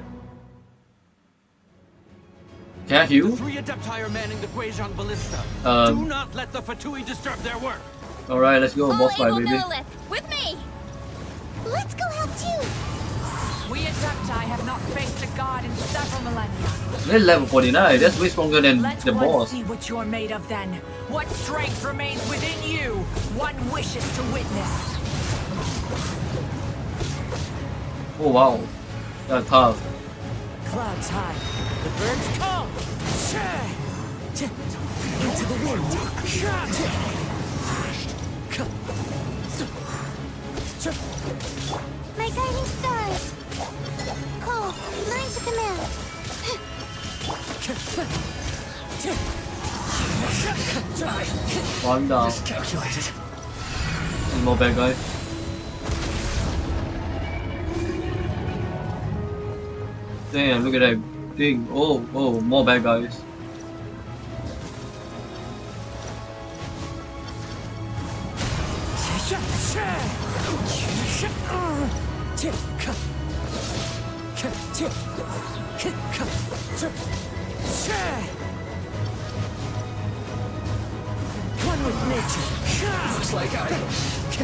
Can I heal? The 3 Adepti are manning the Guizhong Ballista. Do not let the Fatui disturb their work. Alright, let's go, boss fight, baby. Lilith, with me! Let's go help too! We Adepti have not faced a god in several millennia. They're level 49, that's way stronger than Let the one boss. see what you're made of then. What strength remains within you. One wishes to witness. Oh wow, that's tough. Clouds high. The birds come. Into the wind. My guiding stars! Cole, lines of command! One down. Calculated. One more bad guy. Damn, look at that thing. Oh, more bad guys. One with nature. Looks like I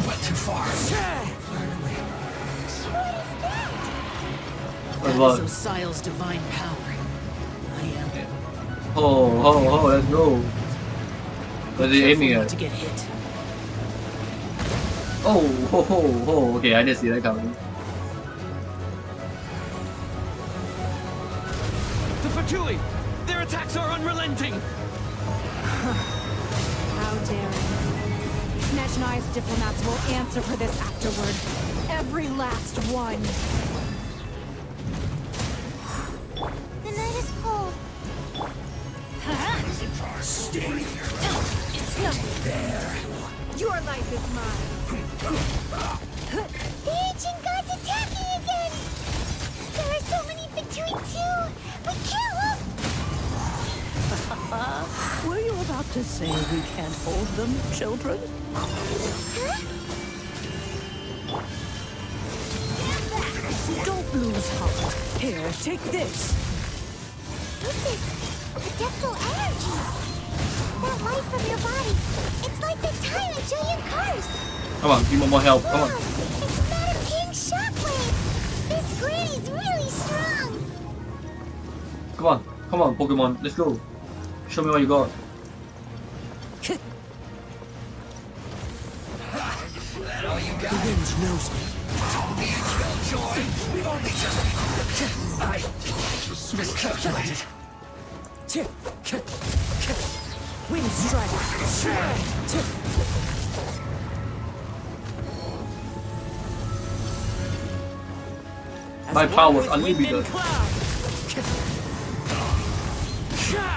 went too far. What's what? Osial's divine power. I am. Oh, let's go. Where's he aiming at? To get hit. Oh, okay, I didn't see that coming. The Fatui! Their attacks are unrelenting! How daring. Snetch and I's diplomats will answer for this afterward. Every last one. The night is cold. Stay here. It's nothing. There. Your life is mine. The ancient god's attacking again! There are so many Fatui too! We can't look! Were you about to say we can't hold them, children? Huh? Don't lose heart. Here, take this. This is adeptal energy! That light from your body, it's like the time at Julian Curse! Come on, give me more help. Come on. Wow, it's not a pink shockwave! This granny's really strong! Come on, Pokemon, let's go. Show me what you got. The wind knows me. We've only just I miscalculated. Wind strike. My power's unlimited.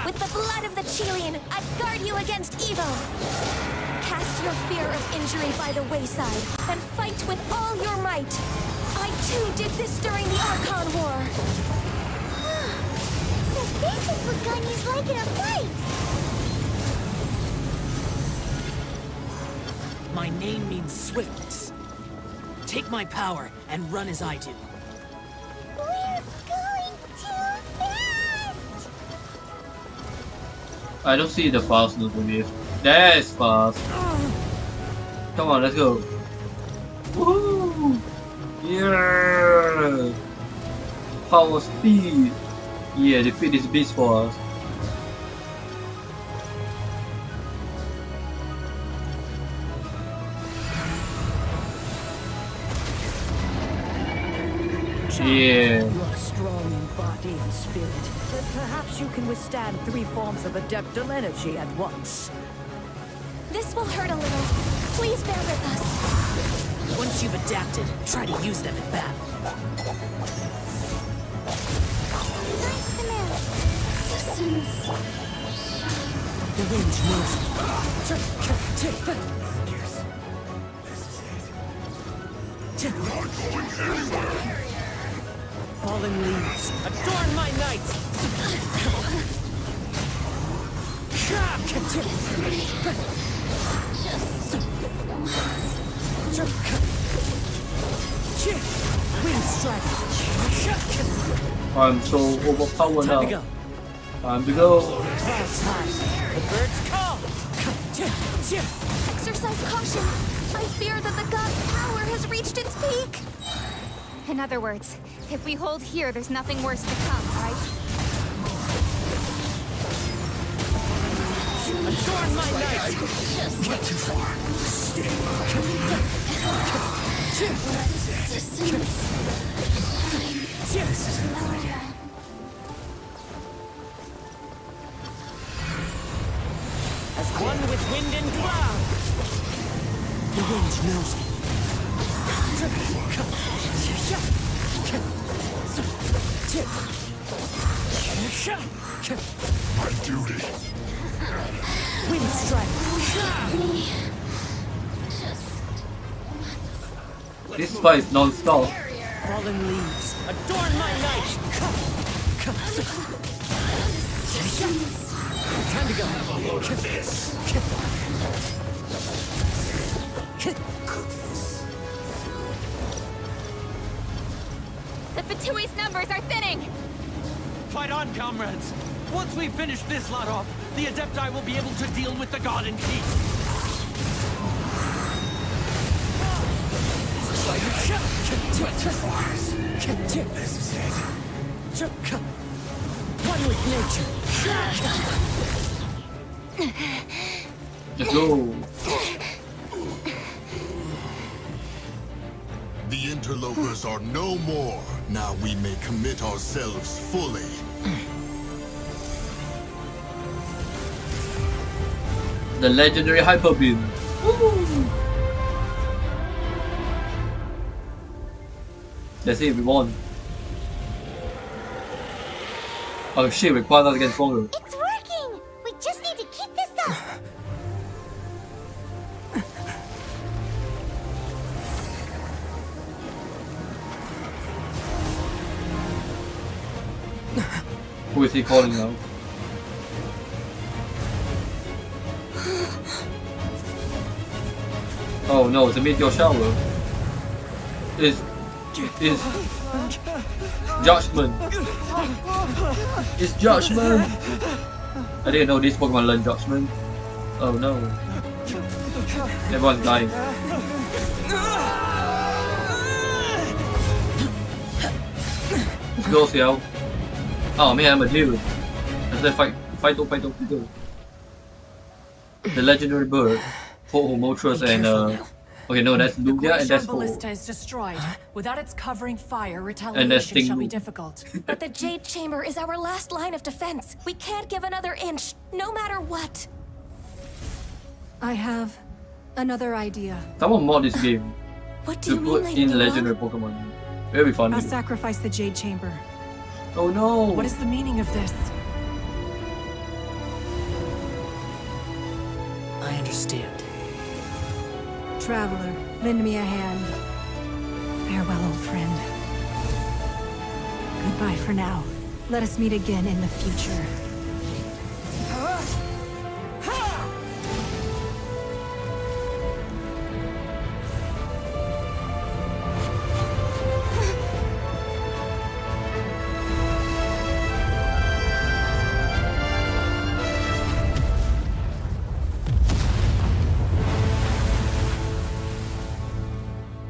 With the blood of the Chilean, I guard you against evil. Cast your fear of injury by the wayside and fight with all your might. I too did this during the Archon War. So this is what Ganyu's like in a fight! My name means swiftness. Take my power and run as I do. We're going too fast! I don't see the fastness of this. That is fast. Come on, let's go. Woohoo! Yeah! Power speed! Yeah, defeat this beast for us. Yeah. You are strong in body and spirit, but perhaps you can withstand 3 forms of adeptal energy at once. This will hurt a little. Please bear with us. Once you've adapted, try to use them in battle. The wind moves. Fallen leaves, adorn my night! Wind strike. I'm so overpowered now. Time to go. Clouds high. The birds call. Exercise caution. I fear that the god's power has reached its peak. In other words, if we hold here, there's nothing worse to come, right? Adorn my night! Not too far. As one with wind and cloud. The wind knows me. My duty. Wind strike. This fight is non-stop. Fallen leaves, adorn my night. Time to go. The Fatui's numbers are thinning! Fight on, comrades! Once we finish this lot off, the Adepti will be able to deal with the god in peace. This is it. One with nature. Let's go. The interlopers are no more. Now we may commit ourselves fully. The legendary hyper beam. Let's see if we won. Oh shit, requires us to get stronger. It's working! We just need to keep this up! Who is he calling now? Oh no, it's a meteor shower. It's judgment. It's judgment. I didn't know this Pokemon learn judgment. Oh no. Everyone's dying. Let's go, Xiao. Oh man, I'm a dude. Let's fight. The legendary bird, Moltres, and okay, no, that's Lugia, and that's Ballista is destroyed. Without its covering fire, and that's retaliation shall be Sting. difficult. But the Jade Chamber is our last line of defense. We can't give another inch, no matter what. I have another idea. Someone mod this game What do to you mean, put Lady in Luan? legendary Pokemon. Very fun. I'll sacrifice the Jade Chamber. Oh no! What is the meaning of this? I understand. Traveler, lend me a hand. Farewell, old friend. Goodbye for now. Let us meet again in the future.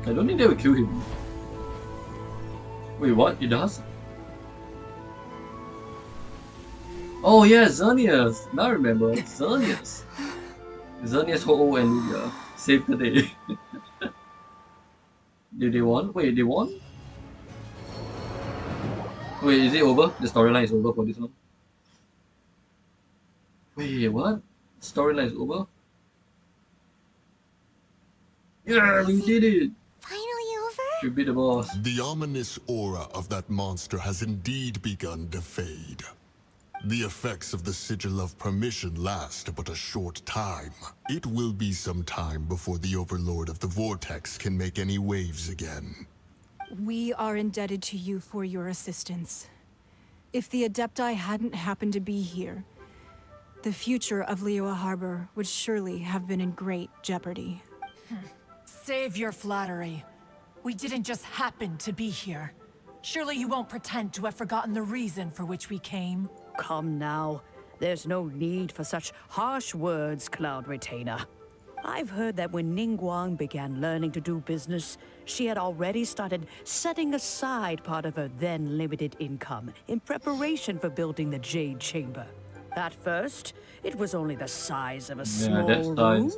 I don't think they will kill him. Wait, what? It does? Oh yeah, Xerneas! Now I remember. Xerneas! Xerneas, Ho-Oh, and Lydia saved the day. Did they won? Wait, they won? Wait, is it over? The storyline is over for this one? Wait, what? Storyline is over? Yeah, we did it! Finally over? We beat the boss. The ominous aura of that monster has indeed begun to fade. The effects of the Sigil of Permission last but a short time. It will be some time before the Overlord of the Vortex can make any waves again. We are indebted to you for your assistance. If the Adepti hadn't happened to be here, the future of Liyue Harbor would surely have been in great jeopardy. Save your flattery. We didn't just happen to be here. Surely you won't pretend to have forgotten the reason for which we came. Come now. There's no need for such harsh words, Cloud Retainer. I've heard that when Ningguang began learning to do business, she had already started setting aside part of her then limited income in preparation for building the Jade Chamber. At first, it was only the size of a small room.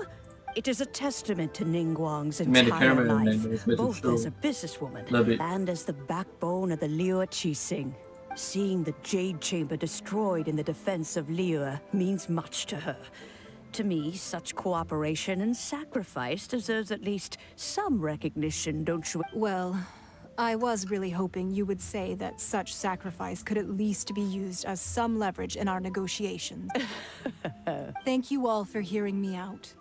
It is a testament to Ningguang's entire life, both as a businesswoman and as the backbone of the Liyue Qixing. Seeing the Jade Chamber destroyed in the defense of Liyue means much to her. To me, such cooperation and sacrifice deserves at least some recognition, don't you? Well, I was really hoping you would say that such sacrifice could at least be used as some leverage in our negotiations. Thank you all for hearing me out.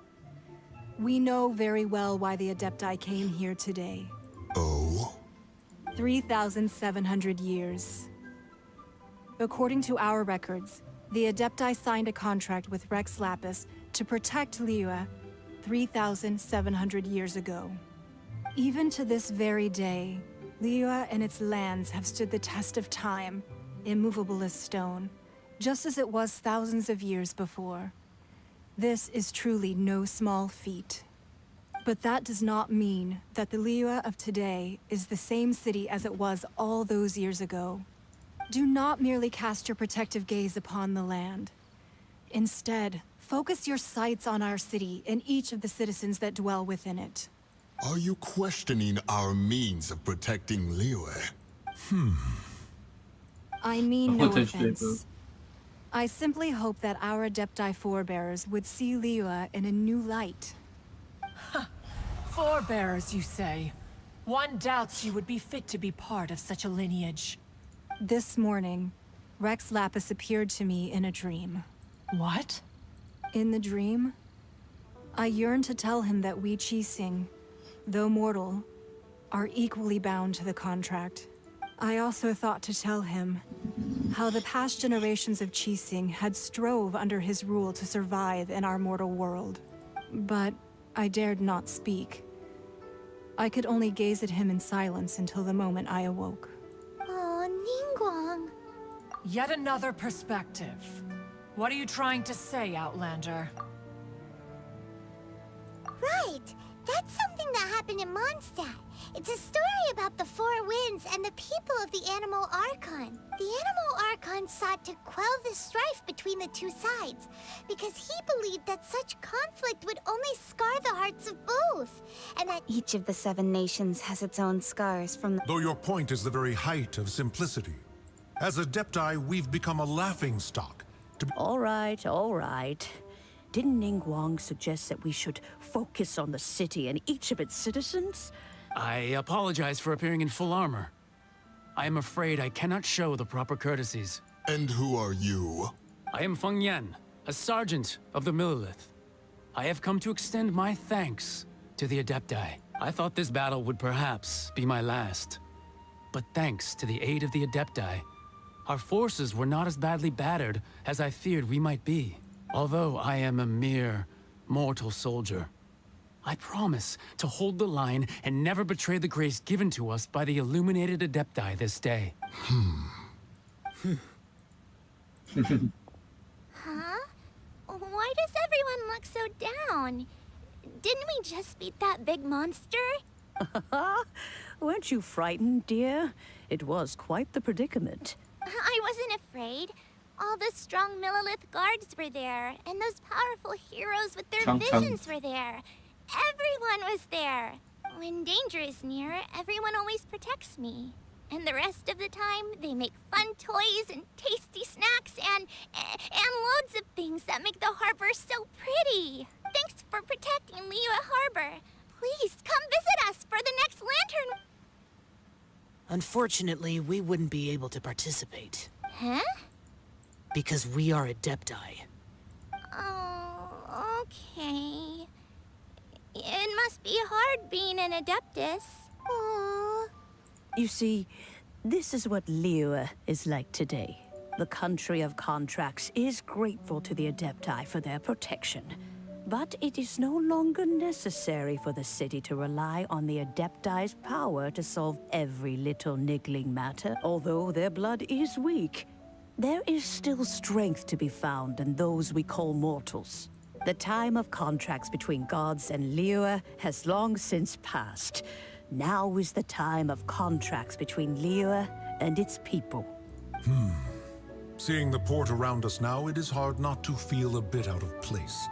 We know very well why the Adepti came here today. Oh? 3,700 years. According to our records, the Adepti signed a contract with Rex Lapis to protect Liyue 3,700 years ago. Even to this very day, Liyue and its lands have stood the test of time, immovable as stone, just as it was thousands of years before. This is truly no small feat. But that does not mean that the Liyue of today is the same city as it was all those years ago. Do not merely cast your protective gaze upon the land. Instead, focus your sights on our city and each of the citizens that dwell within it. Are you questioning our means of protecting Liyue? I mean no offense. I simply hope that our Adepti forebears would see Liyue in a new light. Forebears, you say? One doubts you would be fit to be part of such a lineage. This morning, Rex Lapis appeared to me in a dream. What? In the dream, I yearned to tell him that we Qixing, though mortal, are equally bound to the contract. I also thought to tell him how the past generations of Qixing had strove under his rule to survive in our mortal world. But I dared not speak. I could only gaze at him in silence until the moment I awoke. Ningguang. Yet another perspective. What are you trying to say, Outlander? Right! That's something that happened in Mondstadt. It's a story about the Four Winds and the people of the Animal Archon. The Animal Archon sought to quell the strife between the two sides, because he believed that such conflict would only scar the hearts of both, and that Each of the 7 nations has its own scars from the... Though your point is the very height of simplicity. As Adepti, we've become a laughingstock. All right. Didn't Ningguang suggest that we should focus on the city and each of its citizens? I apologize for appearing in full armor. I am afraid I cannot show the proper courtesies. And who are you? I am Feng Yan, a sergeant of the Millelith. I have come to extend my thanks to the Adepti. I thought this battle would perhaps be my last. But thanks to the aid of the Adepti, our forces were not as badly battered as I feared we might be. Although I am a mere mortal soldier, I promise to hold the line and never betray the grace given to us by the illuminated Adepti this day. Huh? Why does everyone look so down? Didn't we just beat that big monster? Weren't you frightened, dear? It was quite the predicament. I wasn't afraid. All the strong Millelith guards were there, and those powerful heroes with their visions were there. Everyone was there. When danger is near, everyone always protects me. And the rest of the time, they make fun toys and tasty snacks and loads of things that make the harbor so pretty. Thanks for protecting Liyue Harbor. Please come visit us for the next lantern. Unfortunately, we wouldn't be able to participate. Huh? Because we are Adepti. Oh, okay. It must be hard being an Adeptus. Aww. You see, this is what Liyue is like today. The country of contracts is grateful to the Adepti for their protection. But it is no longer necessary for the city to rely on the Adepti's power to solve every little niggling matter. Although their blood is weak, there is still strength to be found in those we call mortals. The time of contracts between gods and Liyue has long since passed. Now is the time of contracts between Liyue and its people. Seeing the port around us now, it is hard not to feel a bit out of place.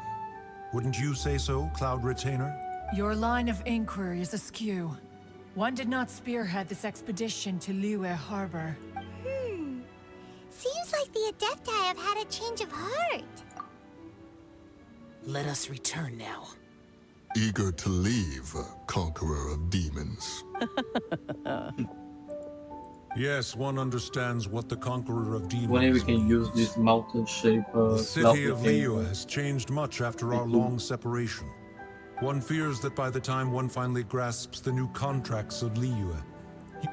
Wouldn't you say so, Cloud Retainer? Your line of inquiry is askew. One did not spearhead this expedition to Liyue Harbor. Seems like the Adepti have had a change of heart. Let us return now. Eager to leave, Conqueror of Demons. Yes, one understands what the Conqueror of Demons When we can use this mountain shape. The city of Liyue has changed much after our long separation. One fears that by the time one finally grasps the new contracts of Liyue.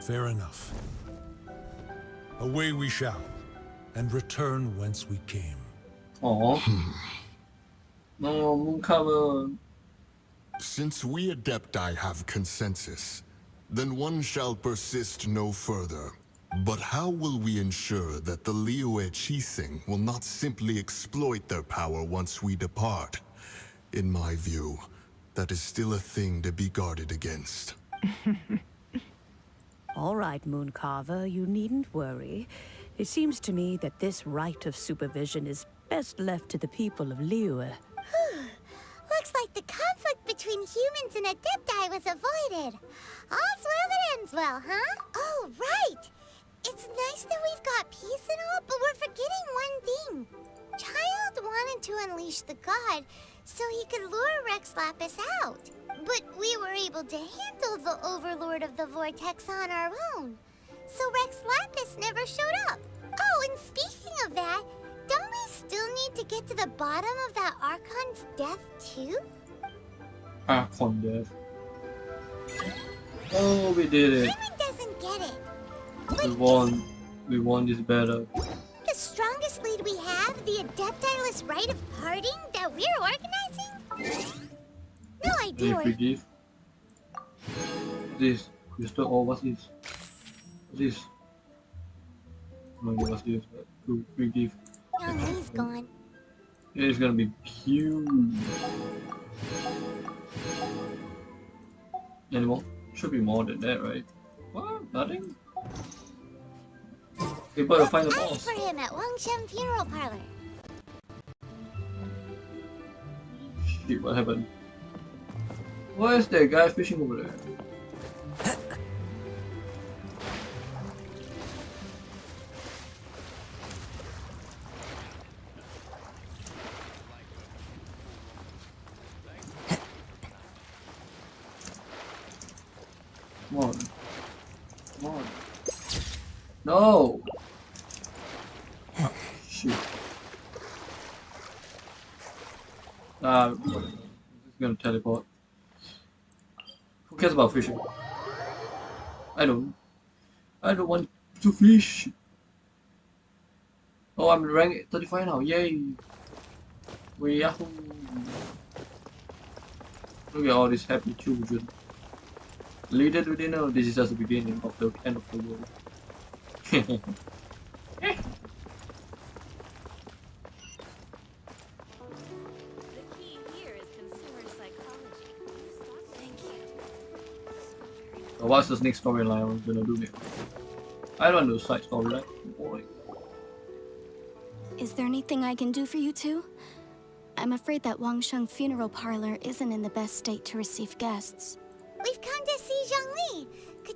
Fair enough. Away we shall, and return whence we came. Oh. No, Mooncover. Since we Adepti have consensus, then one shall persist no further. But how will we ensure that the Liyue Qixing will not simply exploit their power once we depart? In my view, that is still a thing to be guarded against. All right, Mooncarver, you needn't worry. It seems to me that this right of supervision is best left to the people of Liyue. Looks like the conflict between humans and Adepti was avoided. All's well that ends well, huh? Oh, right! It's nice that we've got peace and all, but we're forgetting one thing. Child wanted to unleash the god so he could lure Rex Lapis out. But we were able to handle the Overlord of the Vortex on our own. So Rex Lapis never showed up. Oh, and speaking of that, don't we still need to get to the bottom of that Archon's death, too? Archon death. Oh, we did it. Simon doesn't get it. We won. We won this battle. The strongest lead we have, the Adepti-less rite of parting that we're organizing? No idea. Free gift. This crystal. Oh, what's this? What's this? No idea what's this, but cool. Free gift. Oh, he's gone. It's gonna be huge. Any more? Should be more than that, right? What? Nothing? Okay, but find the boss. Ask for him at Wangshen Funeral Parlor. Shit, what happened? Why is that guy fishing over there? Come on. Come on. No! Oh, shoot. Whatever. It's gonna teleport. Who cares about fishing? I don't want to fish. Oh, I'm rank 35 now. Yay! We yahoo! Look at all these happy children. Little do they know this is just the beginning of the end of the world. The key here is consumer psychology. Thank you. So what's this next storyline I'm gonna do next? I don't do side storyline. Boring. Is there anything I can do for you two? I'm afraid that Wangsheng funeral parlor isn't in the best state to receive guests. We've come to see Zhongli.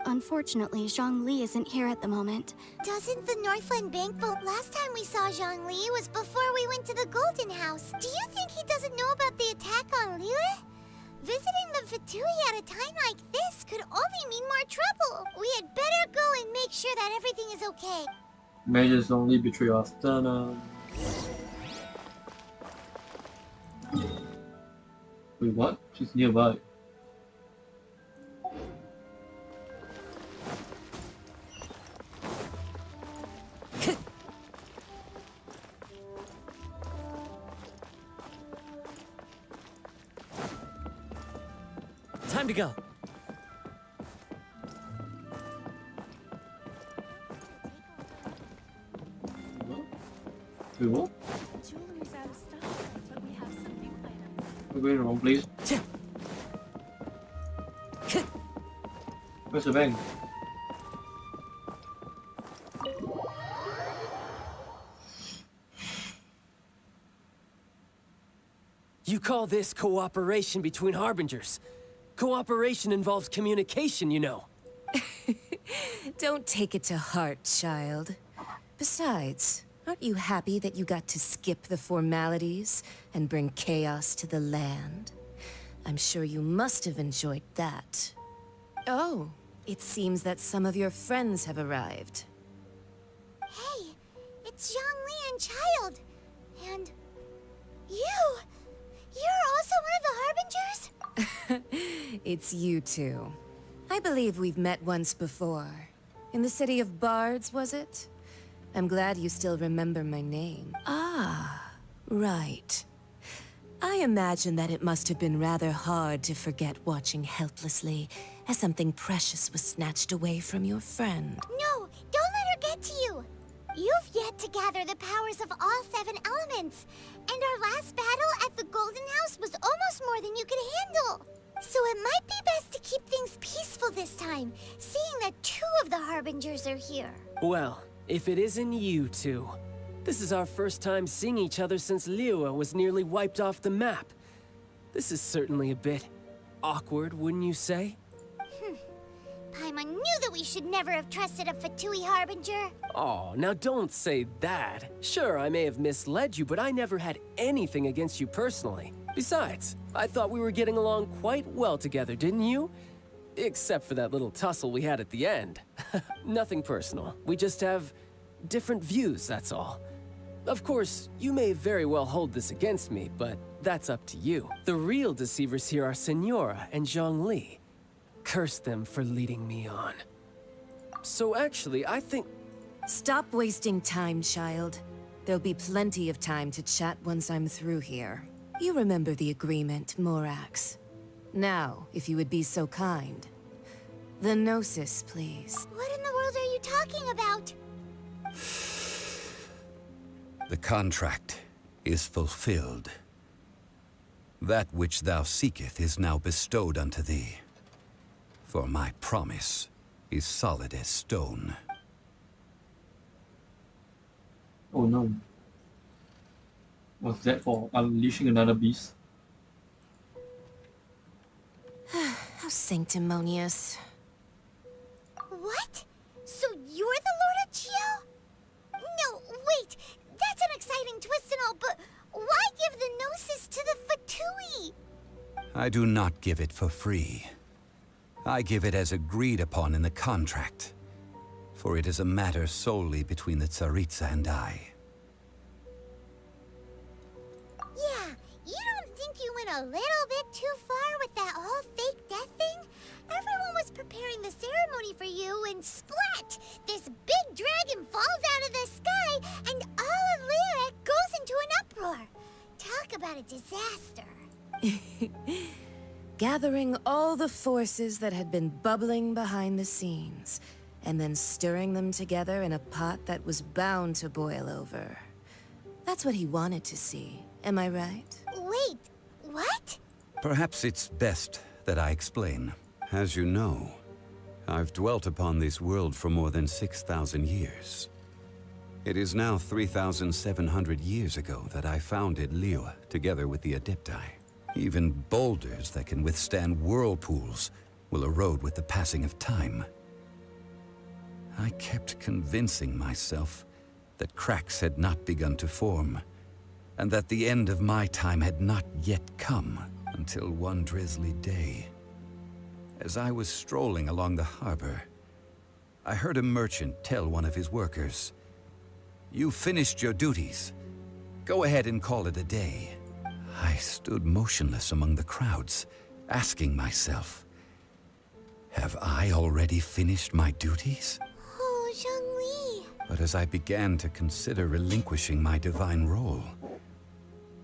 Unfortunately, Zhongli isn't here at the moment. Doesn't the Northland Bank boat? Last time we saw Zhongli was before we went to the Golden House. Do you think he doesn't know about the attack on Liyue? Visiting the Fatui at a time like this could only mean more trouble. We had better go and make sure that everything is okay. Measures only betray us. Wait, what? She's nearby. Time to go. Wait, what? Jewelry's out of stock, but we have some new items. We're going the wrong place. Where's the bank? You call this cooperation between Harbingers? Cooperation involves communication, you know. Don't take it to heart, child. Besides, aren't you happy that you got to skip the formalities and bring chaos to the land? I'm sure you must have enjoyed that. Oh, it seems that some of your friends have arrived. Hey, it's Zhongli and Child. And you! You're also one of the Harbingers? It's you two. I believe we've met once before. In the city of Bards, was it? I'm glad you still remember my name. Ah, right. I imagine that it must have been rather hard to forget watching helplessly as something precious was snatched away from your friend. No, don't let her get to you. You've yet to gather the powers of all 7 elements. And our last battle at the Golden House was almost more than you could handle. So it might be best to keep things peaceful this time, seeing that 2 of the Harbingers are here. Well, if it isn't you two. This is our first time seeing each other since Liyue was nearly wiped off the map. This is certainly a bit awkward, wouldn't you say? Paimon knew that we should never have trusted a Fatui Harbinger. Oh, now don't say that. Sure, I may have misled you, but I never had anything against you personally. Besides, I thought we were getting along quite well together, didn't you? Except for that little tussle we had at the end. Nothing personal. We just have different views, that's all. Of course, you may very well hold this against me, but that's up to you. The real deceivers here are Senora and Zhongli. Curse them for leading me on. So actually, I think... Stop wasting time, child. There'll be plenty of time to chat once I'm through here. You remember the agreement, Morax. Now, if you would be so kind. The Gnosis, please. What in the world are you talking about? The contract is fulfilled. That which thou seeketh is now bestowed unto thee. For my promise is solid as stone. Oh no. What's that for? Unleashing another beast? How sanctimonious. What? So you're the Lord of Chio? No, wait. That's an exciting twist and all, but why give the Gnosis to the Fatui? I do not give it for free. I give it as agreed upon in the contract, for it is a matter solely between the Tsaritsa and I. Yeah, you don't think you went a little bit too far with that whole fake death thing? Everyone was preparing the ceremony for you, and splat! This big dragon falls out of the sky, and all of Liyue goes into an uproar. Talk about a disaster. Gathering all the forces that had been bubbling behind the scenes, and then stirring them together in a pot that was bound to boil over. That's what he wanted to see, am I right? Wait, what? Perhaps it's best that I explain. As you know, I've dwelt upon this world for more than 6,000 years. It is now 3,700 years ago that I founded Liyue together with the Adepti. Even boulders that can withstand whirlpools will erode with the passing of time. I kept convincing myself that cracks had not begun to form, and that the end of my time had not yet come, until one drizzly day. As I was strolling along the harbor, I heard a merchant tell one of his workers, "You finished your duties. Go ahead and call it a day." I stood motionless among the crowds, asking myself, have I already finished my duties? Oh, Zhongli. But as I began to consider relinquishing my divine role,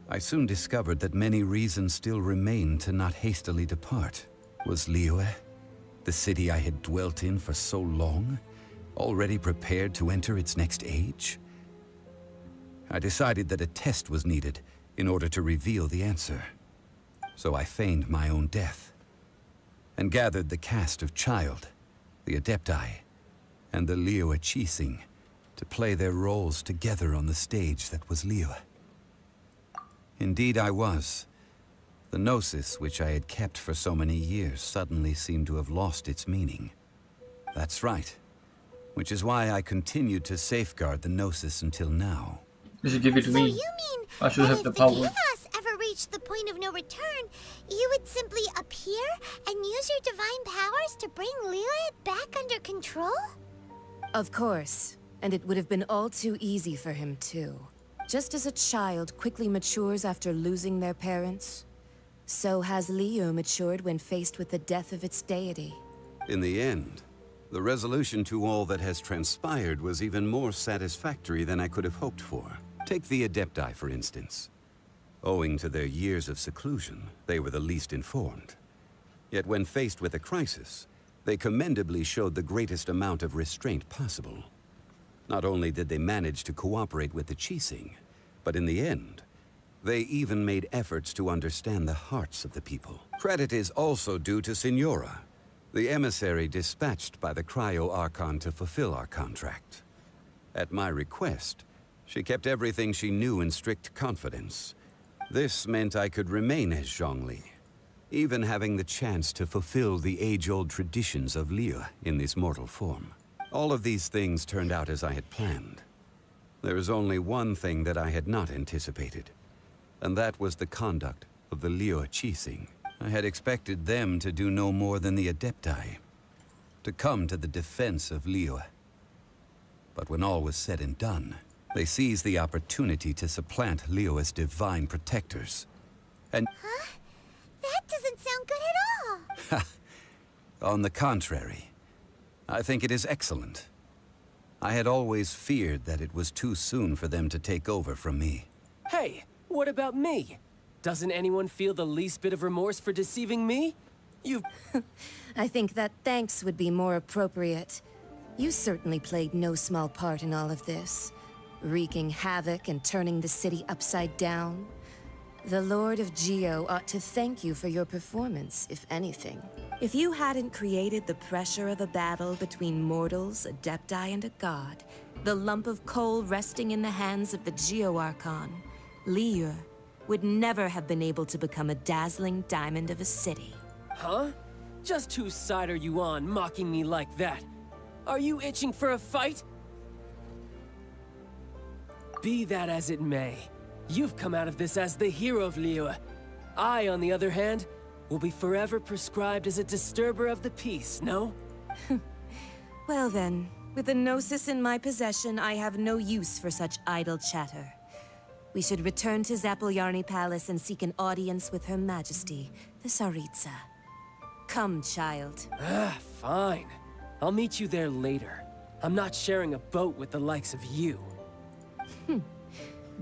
I soon discovered that many reasons still remained to not hastily depart. Was Liyue, the city I had dwelt in for so long, already prepared to enter its next age? I decided that a test was needed in order to reveal the answer. So I feigned my own death, and gathered the cast of Child, the Adepti, and the Liyue Qixing to play their roles together on the stage that was Liyue. Indeed I was. The gnosis which I had kept for so many years suddenly seemed to have lost its meaning. That's right. Which is why I continued to safeguard the gnosis until now. You should give it to me. So you mean I should that have if the the power. chaos ever reached the point of no return, you would simply appear and use your divine powers to bring Liyue back under control? Of course. And it would have been all too easy for him, too. Just as a child quickly matures after losing their parents, so has Liyue matured when faced with the death of its deity. In the end, the resolution to all that has transpired was even more satisfactory than I could have hoped for. Take the Adepti, for instance. Owing to their years of seclusion, they were the least informed. Yet when faced with a crisis, they commendably showed the greatest amount of restraint possible. Not only did they manage to cooperate with the Qixing, but in the end, they even made efforts to understand the hearts of the people. Credit is also due to Signora, the emissary dispatched by the Cryo-Archon to fulfill our contract. At my request, she kept everything she knew in strict confidence. This meant I could remain as zhongli, even having the chance to fulfill the age-old traditions of Liyue in this mortal form. All of these things turned out as I had planned. There is only one thing that I had not anticipated, and that was the conduct of the Liyue Qixing. I had expected them to do no more than the Adepti, to come to the defense of Liyue. But when all was said and done, they seized the opportunity to supplant Liyue as divine protectors. And... Huh? That doesn't sound good at all. On the contrary, I think it is excellent. I had always feared that it was too soon for them to take over from me. Hey, what about me? Doesn't anyone feel the least bit of remorse for deceiving me? You... I think that thanks would be more appropriate. You certainly played no small part in all of this, wreaking havoc and turning the city upside down. The Lord of Geo ought to thank you for your performance, if anything. If you hadn't created the pressure of a battle between mortals, Adepti, and a god, the lump of coal resting in the hands of the Geo-Archon, Liyue would never have been able to become a dazzling diamond of a city. Huh? Just whose side are you on, mocking me like that? Are you itching for a fight? Be that as it may, you've come out of this as the hero of Liyue. I, on the other hand, will be forever prescribed as a disturber of the peace, no? Well then, with the Gnosis in my possession, I have no use for such idle chatter. We should return to Zapoljarny Palace and seek an audience with Her Majesty, the Tsaritsa. Come, child. Fine. I'll meet you there later. I'm not sharing a boat with the likes of you.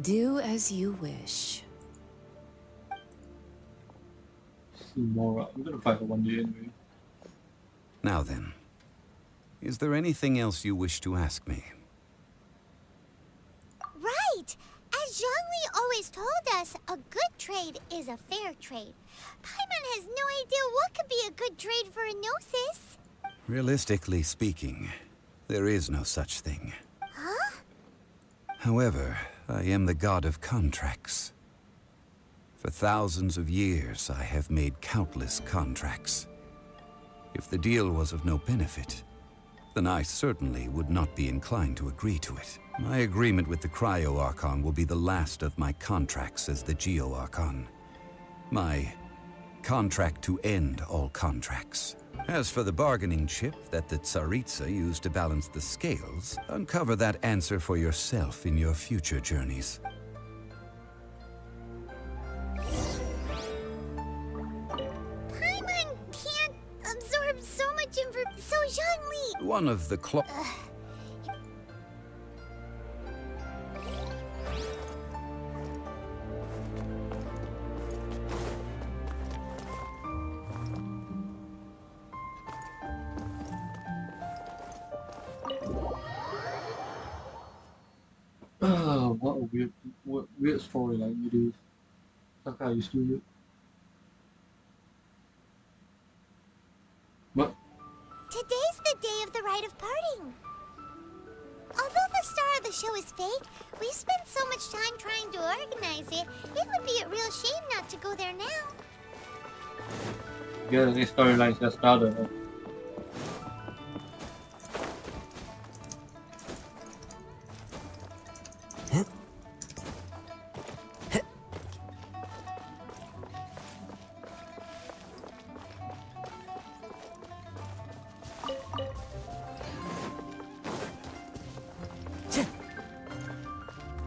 Do as you wish. More. I'm gonna fight for one day anyway. Now then, is there anything else you wish to ask me? Right! As Zhongli always told us, a good trade is a fair trade. Paimon has no idea what could be a good trade for a gnosis. Realistically speaking, there is no such thing. Huh? However, I am the god of contracts. For thousands of years, I have made countless contracts. If the deal was of no benefit, then I certainly would not be inclined to agree to it. My agreement with the Cryo-Archon will be the last of my contracts as the Geo-Archon. My contract to end all contracts. As for the bargaining chip that the Tsaritsa used to balance the scales, uncover that answer for yourself in your future journeys. Paimon can't absorb so much information. So zhongli. One of the what a weird storyline it is. Saka, you still here? What? Today's the day of the rite of parting. Although the star of the show is fake, we've spent so much time trying to organize it, it would be a real shame not to go there now. Yeah, the next storyline just started. Huh?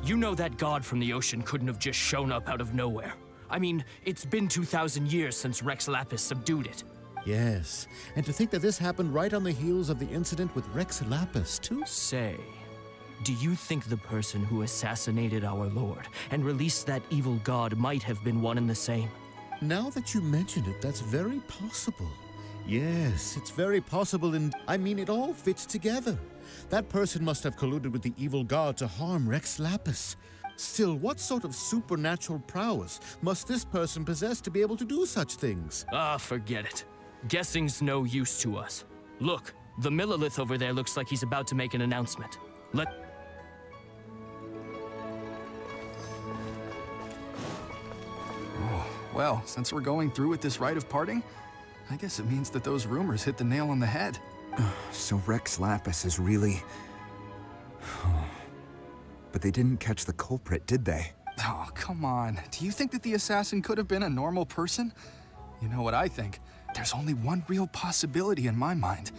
You know that god from the ocean couldn't have just shown up out of nowhere. I mean, it's been 2,000 years since Rex Lapis subdued it. Yes, and to think that this happened right on the heels of the incident with Rex Lapis, too? Say, do you think the person who assassinated our lord and released that evil god might have been one and the same? Now that you mention it, that's very possible. Yes, it's very possible, and I mean, it all fits together. That person must have colluded with the evil god to harm Rex Lapis. Still, what sort of supernatural prowess must this person possess to be able to do such things? Ah, forget it. Guessing's no use to us. Look, the Millilith over there looks like he's about to make an announcement. Oh, well, since we're going through with this rite of parting, I guess it means that those rumors hit the nail on the head. So Rex Lapis is really... But they didn't catch the culprit, did they? Oh, come on. Do you think that the assassin could have been a normal person? You know what I think? There's only one real possibility in my mind.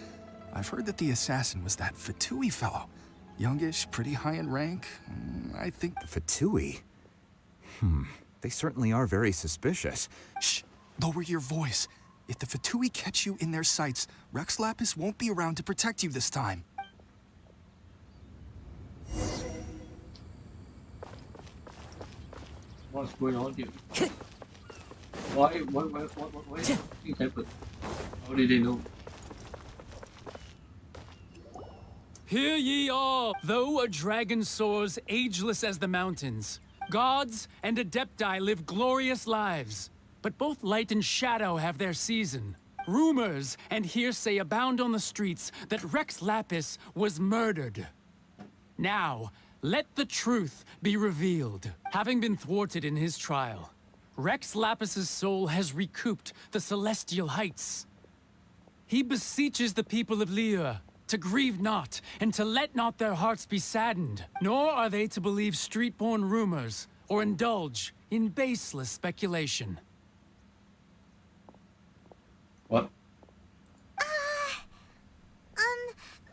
I've heard that the assassin was that Fatui fellow. Youngish, pretty high in rank. I think... Fatui? They certainly are very suspicious. Shh! Lower your voice. If the Fatui catch you in their sights, Rex Lapis won't be around to protect you this time. What's going on here? Why things happen? How did they know? Hear ye all! Though a dragon soars ageless as the mountains, gods and adepti live glorious lives. But both light and shadow have their season. Rumors and hearsay abound on the streets that Rex Lapis was murdered. Now, let the truth be revealed. Having been thwarted in his trial, Rex Lapis's soul has recouped the celestial heights. He beseeches the people of Liyue to grieve not and to let not their hearts be saddened, nor are they to believe street-born rumors or indulge in baseless speculation. What?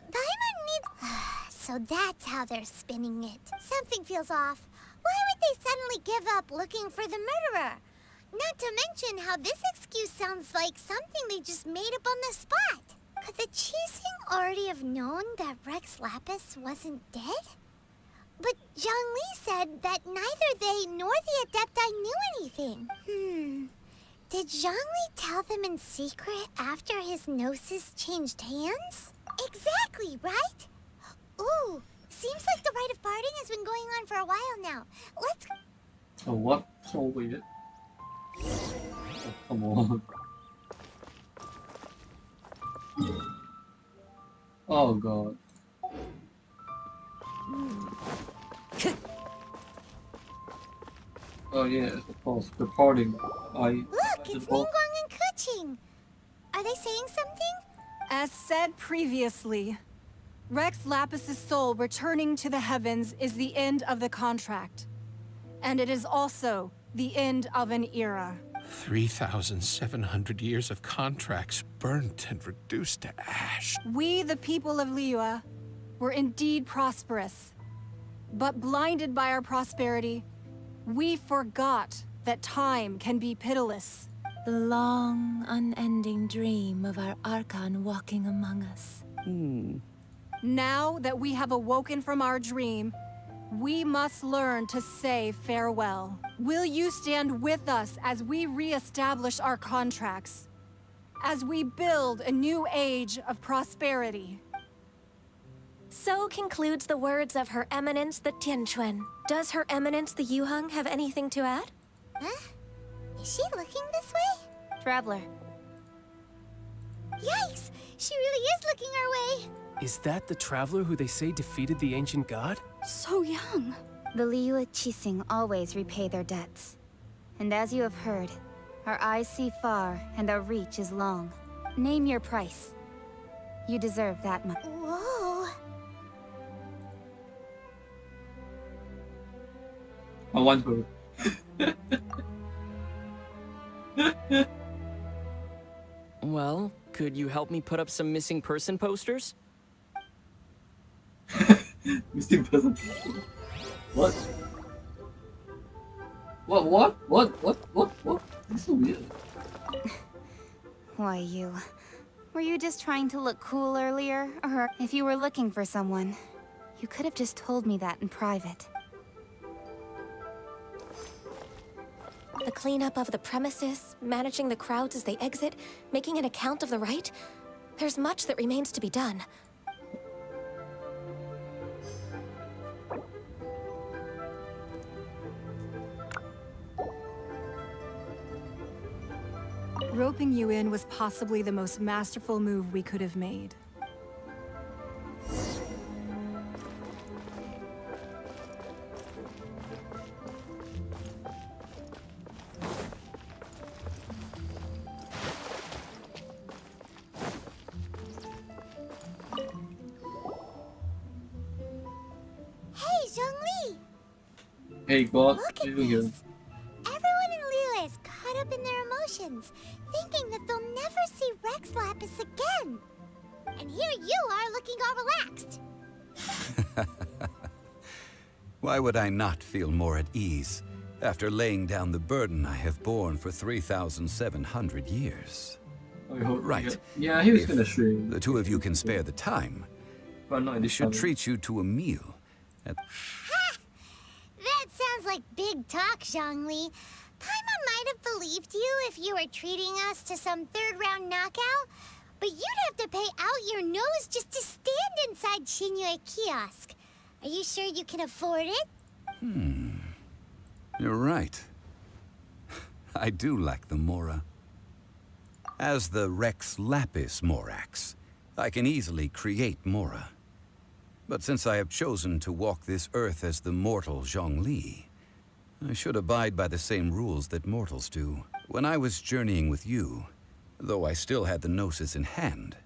Paimon needs... So that's how they're spinning it. Something feels off. Why would they suddenly give up looking for the murderer? Not to mention how this excuse sounds like something they just made up on the spot. Could the Qixing already have known that Rex Lapis wasn't dead? But Zhongli said that neither they nor the Adepti knew anything. Did Zhongli tell them in secret after his gnosis changed hands? Exactly, right? Ooh, seems like the rite of parting has been going on for a while now. Let's... Oh, what? So weird. Oh, come on. Oh god. Oh yes, of course. The parting. Look, it's Ningguang and Keqing. Are they saying something? As said previously, Rex Lapis's soul returning to the heavens is the end of the contract. And it is also the end of an era. 3,700 years of contracts burnt and reduced to ash. We, the people of Liyue, were indeed prosperous. But blinded by our prosperity, we forgot that time can be pitiless. The long, unending dream of our Archon walking among us. Now that we have awoken from our dream, we must learn to say farewell. Will you stand with us as we re-establish our contracts? As we build a new age of prosperity? So concludes the words of Her Eminence the Tianquan. Does Her Eminence the Yuheng have anything to add? Huh? Is she looking this way? Traveler. Yikes! She really is looking our way! Is that the traveler who they say defeated the ancient god? So young. The Liyue Qixing always repay their debts. And as you have heard, our eyes see far and our reach is long. Name your price. You deserve that much. Whoa! I want her. Well, could you help me put up some missing person posters? Missing person. What? What? This is so weird. Why you? Were you just trying to look cool earlier? Or if you were looking for someone, you could have just told me that in private. The cleanup of the premises, managing the crowds as they exit, making an account of the rite. There's much that remains to be done. Roping you in was possibly the most masterful move we could have made. Hey, Zhongli! Hey God, Look at here. this! Everyone in Liyue is caught up in their emotions, thinking that they'll never see Rex Lapis again. And here you are looking all relaxed. Why would I not feel more at ease after laying down the burden I have borne for 3,700 years? Right. Yeah, he was If gonna stream. the two of you can spare the time, But not in I this should time. treat you to a meal at... That sounds like big talk, Zhongli. Paimon might have believed you if you were treating us to some third-round knockout, but you'd have to pay out your nose just to stand inside Xinyue kiosk. Are you sure you can afford it? You're right. I do lack the Mora. As the Rex Lapis Morax, I can easily create Mora. But since I have chosen to walk this earth as the mortal Zhongli, I should abide by the same rules that mortals do. When I was journeying with you, though I still had the Gnosis in hand,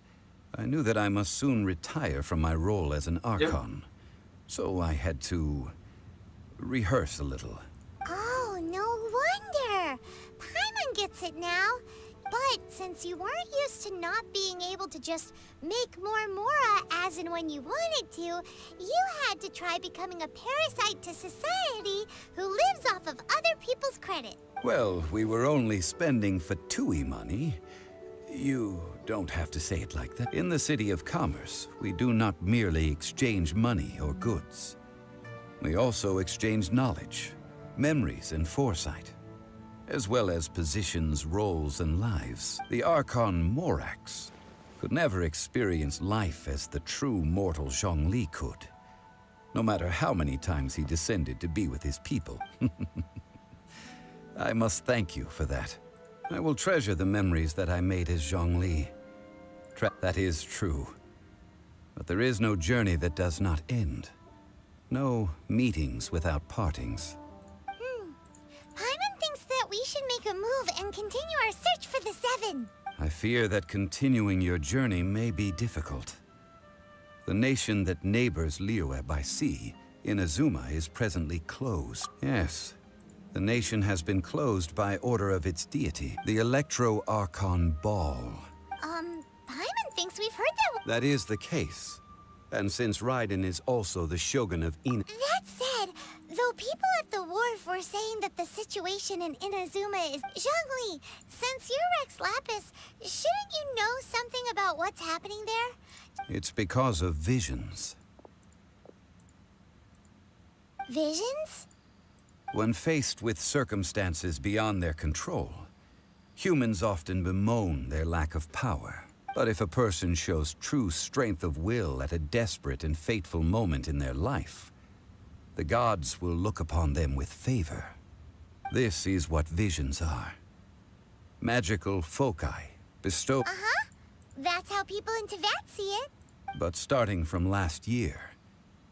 I knew that I must soon retire from my role as an Archon. So I had to rehearse a little. Oh, no wonder. Paimon gets it now. But since you weren't used to not being able to just make more Mora as and when you wanted to, you had to try becoming a parasite to society who lives off of other people's credit. Well, we were only spending Fatui money. You don't have to say it like that. In the City of Commerce, we do not merely exchange money or goods. We also exchange knowledge, memories, and foresight, as well as positions, roles, and lives. The Archon Morax could never experience life as the true mortal Zhongli could, no matter how many times he descended to be with his people. I must thank you for that. I will treasure the memories that I made as Zhongli. That is true. But there is no journey that does not end. No meetings without partings. Paimon thinks that we should make a move and continue our search for the Seven. I fear that continuing your journey may be difficult. The nation that neighbors Liyue by sea, Inazuma, is presently closed. Yes, the nation has been closed by order of its deity, the Electro-Archon Ball. Paimon thinks we've heard that. That is the case. And since Raiden is also the shogun of That said, though people at the wharf were saying that the situation in Inazuma is zhongli, since you're Rex Lapis, shouldn't you know something about what's happening there? It's because of visions. Visions? When faced with circumstances beyond their control, humans often bemoan their lack of power. But if a person shows true strength of will at a desperate and fateful moment in their life, the gods will look upon them with favor. This is what visions are. Magical foci bestowed. That's how people in Teyvat see it. But starting from last year,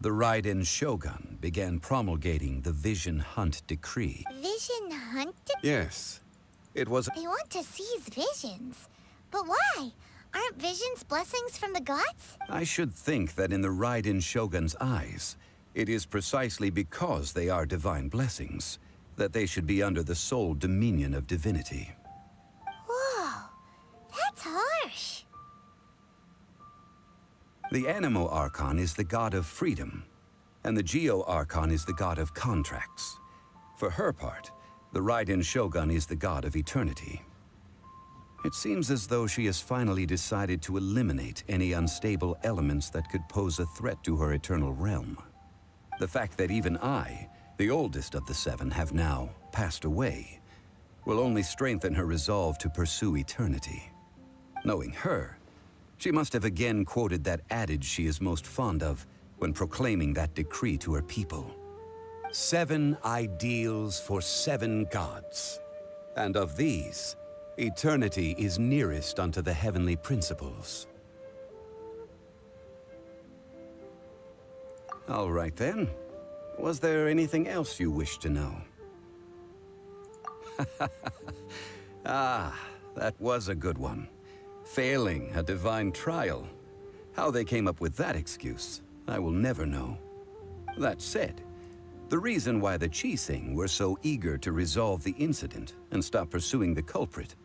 the Raiden Shogun began promulgating the Vision Hunt Decree. Vision Hunt? Yes, it was. They want to seize visions. But why? Aren't visions blessings from the gods? I should think that in the Raiden Shogun's eyes, it is precisely because they are divine blessings that they should be under the sole dominion of divinity. Whoa, that's harsh. The Anemo Archon is the god of freedom, and the Geo Archon is the god of contracts. For her part, the Raiden Shogun is the god of eternity. It seems as though she has finally decided to eliminate any unstable elements that could pose a threat to her eternal realm. The fact that even I, the oldest of the seven, have now passed away, will only strengthen her resolve to pursue eternity. Knowing her, she must have again quoted that adage she is most fond of when proclaiming that decree to her people. 7 ideals for 7 gods, and of these, eternity is nearest unto the heavenly principles. All right then. Was there anything else you wished to know? Ah, that was a good one. Failing a divine trial. How they came up with that excuse, I will never know. That said, the reason why the Qixing were so eager to resolve the incident and stop pursuing the culprit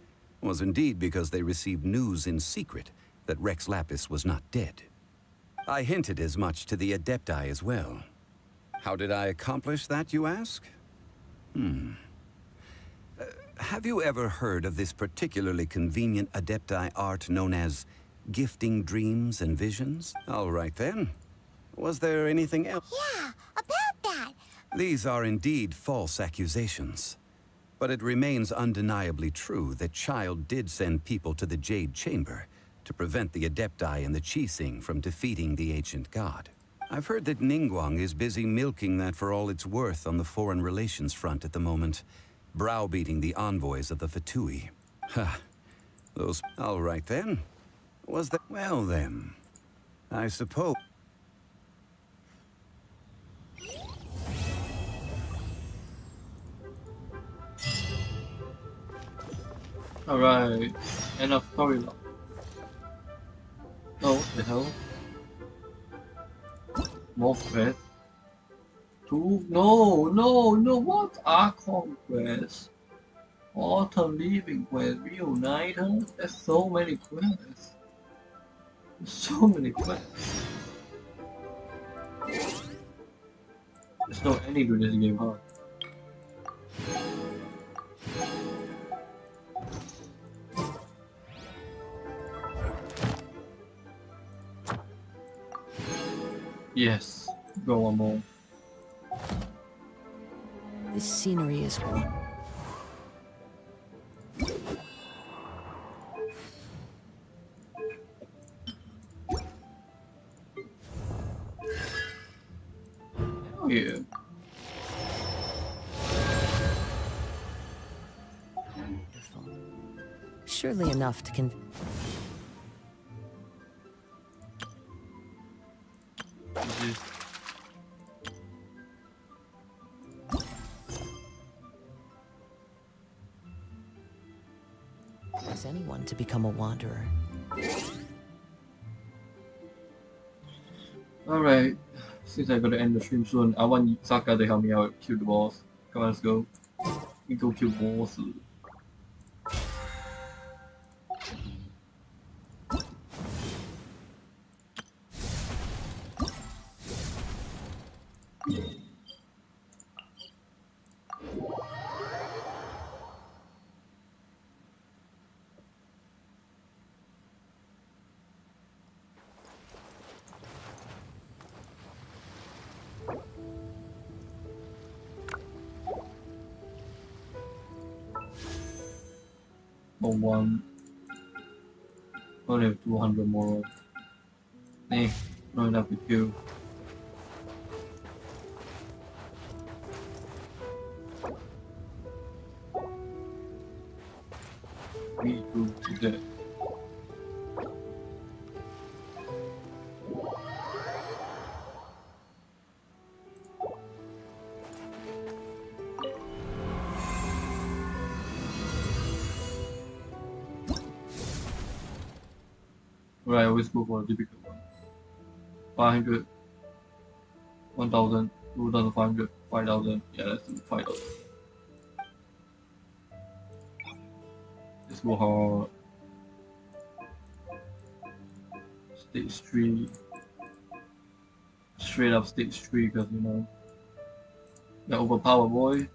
was indeed because they received news in secret that Rex Lapis was not dead. I hinted as much to the Adepti as well. How did I accomplish that, you ask? Have you ever heard of this particularly convenient Adepti art known as gifting dreams and visions? All right then. Was there anything else? Yeah, about that. These are indeed false accusations. But it remains undeniably true that Child did send people to the Jade Chamber to prevent the Adepti and the Qixing from defeating the ancient god. I've heard that Ningguang is busy milking that for all it's worth on the foreign relations front at the moment, browbeating the envoys of the Fatui. Ha, those... All right then. Was that... Well then, I suppose... Alright, end of story log. Oh, what the hell? More quest. No, what? Archon quest. Autumn leaving quest, reunite her? There's so many quests. So many quests. There's no ending to this game, huh? Yes, go on more. This scenery is one. Oh yeah. Surely enough to This is Is anyone to become a wanderer? alright. Since I gotta end the stream soon, I want Saka to help me out kill the boss. Come on, let's go. We go kill boss. For one. Only have 200 more. Nah, not enough to kill. Me too, to that. Right, I always go for a difficult one. 500, 1000, 2500, 5000. Yeah, let's do 5000. Let's go hard. Stage 3. Straight up stage 3 because you know. They're overpowered, boy.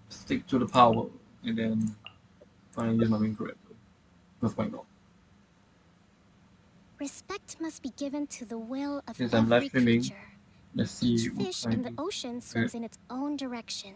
Stick to the power and then finally use my main character. That's why not. Respect must be given to the will of Since I'm live every streaming, creature. let's see Each what fish kind in the of- ocean swims in its own direction.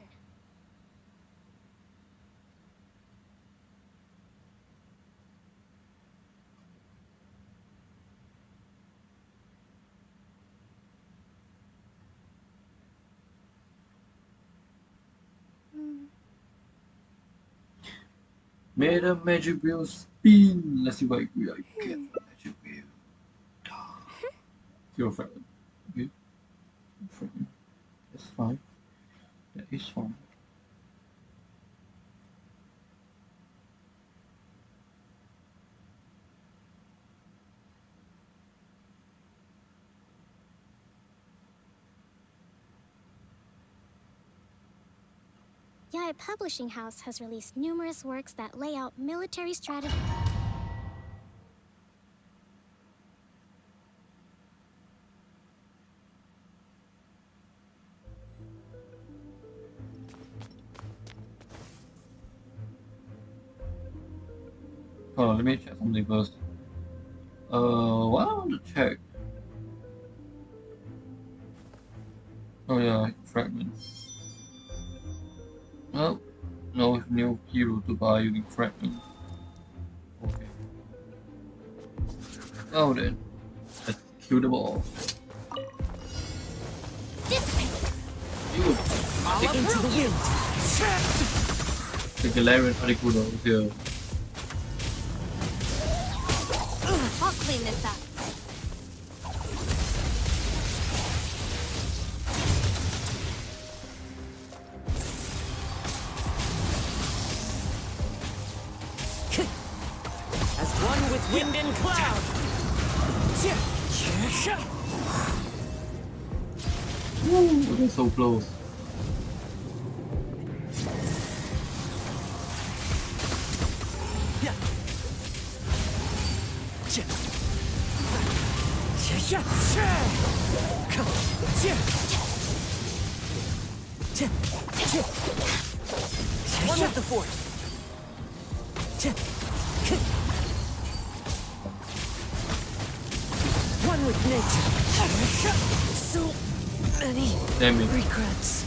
Made a magic wheel spin. Let's see what I get from magic wheel. Zero fragment. Okay. Fragment. That's fine. That is fine. Yaya Publishing House has released numerous works that lay out military strategy. Hold on, let me check something first. What I want to check? Oh yeah, fragment. Well, no new hero to buy using fragment. Okay. Oh then, let's kill the ball. Into the wind. The Galarian Articuno is here. I'll clean this up. As one with wind and cloud. Woo, they're so close. One with the force. One with nature. So many Damn it. regrets.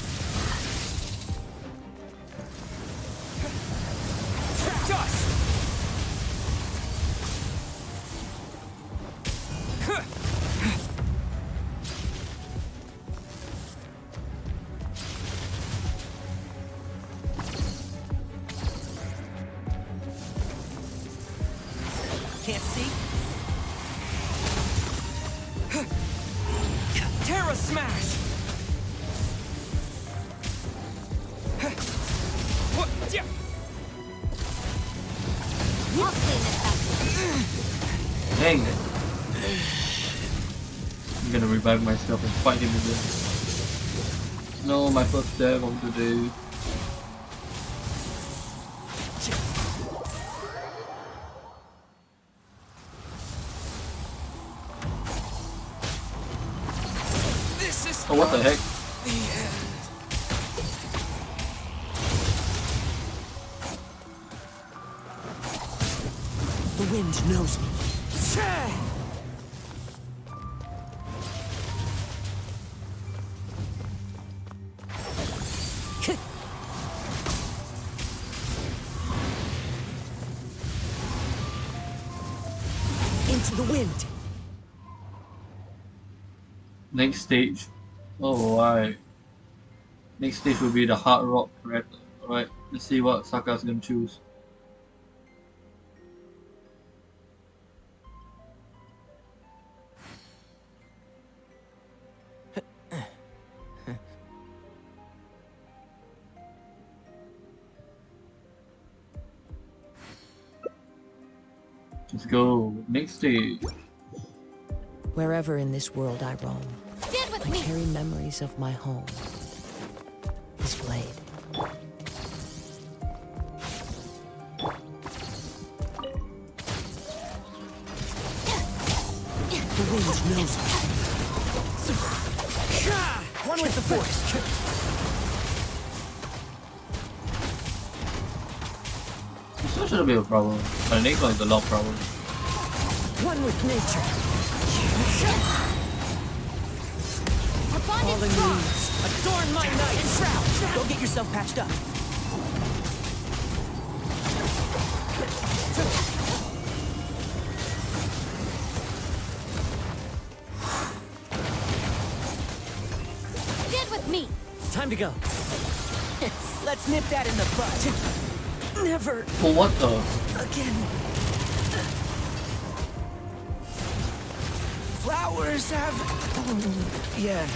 can't see? Terra Smash! I'll clean this up. Dang it. I'm gonna revive myself and fight him again. No, my first death of the day. Oh, what the heck? The wind knows me. Into the wind. Next stage. Oh, right. Next stage will be the hard rock raptor. Alright, let's see what Saka's gonna choose. Let's go. Next stage. Wherever in this world I roam, I carry memories of my home. This blade. The wind knows me. One with the force. This shouldn't be a problem. My next one is a lot of problem. One with nature. Falling leaves, adorn my night. Shroud. Go get yourself patched up. Get with me. Time to go. Let's nip that in the bud. Never. For what the? Again. Flowers have... yeah.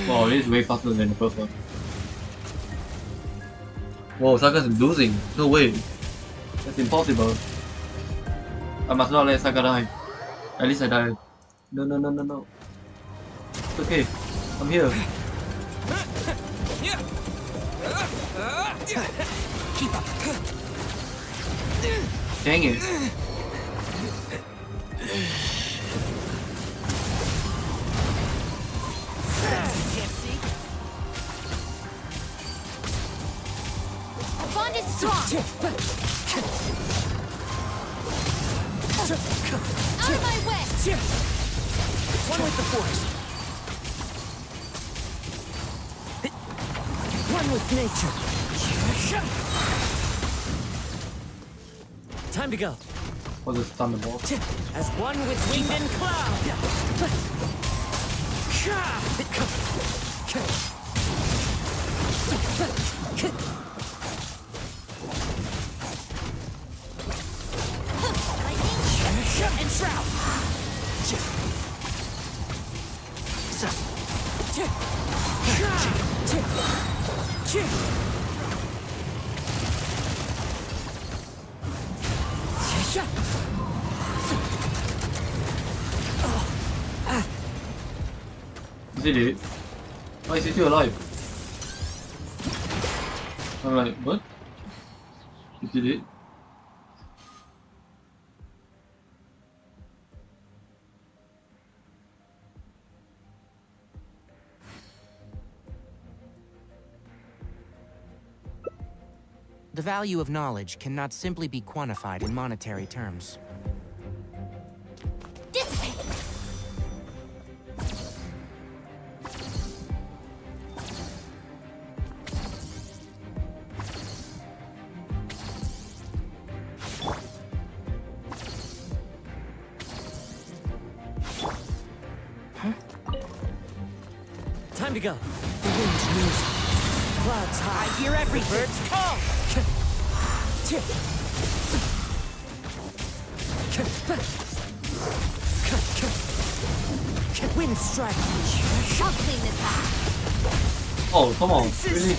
Wow, it is way faster than the first one. Whoa, Saka's losing. No way. That's impossible. I must not let Saka die. At least I died. No, no, no, no, no. It's okay. I'm here. Keep up. Dang it. Our bond is strong. Out of my way. One with the force. One with nature. Time to go. What's this thunderbolt? As one with wind and cloud. And shroud. Is he dead? Why is he still alive? I'm like, what? Is he dead? The value of knowledge cannot simply be quantified in monetary terms. Dissipate. Time to go. The wind's music. Clouds high. I hear every bird's call. Wind strike. I'll clean this up. Oh, come on, really?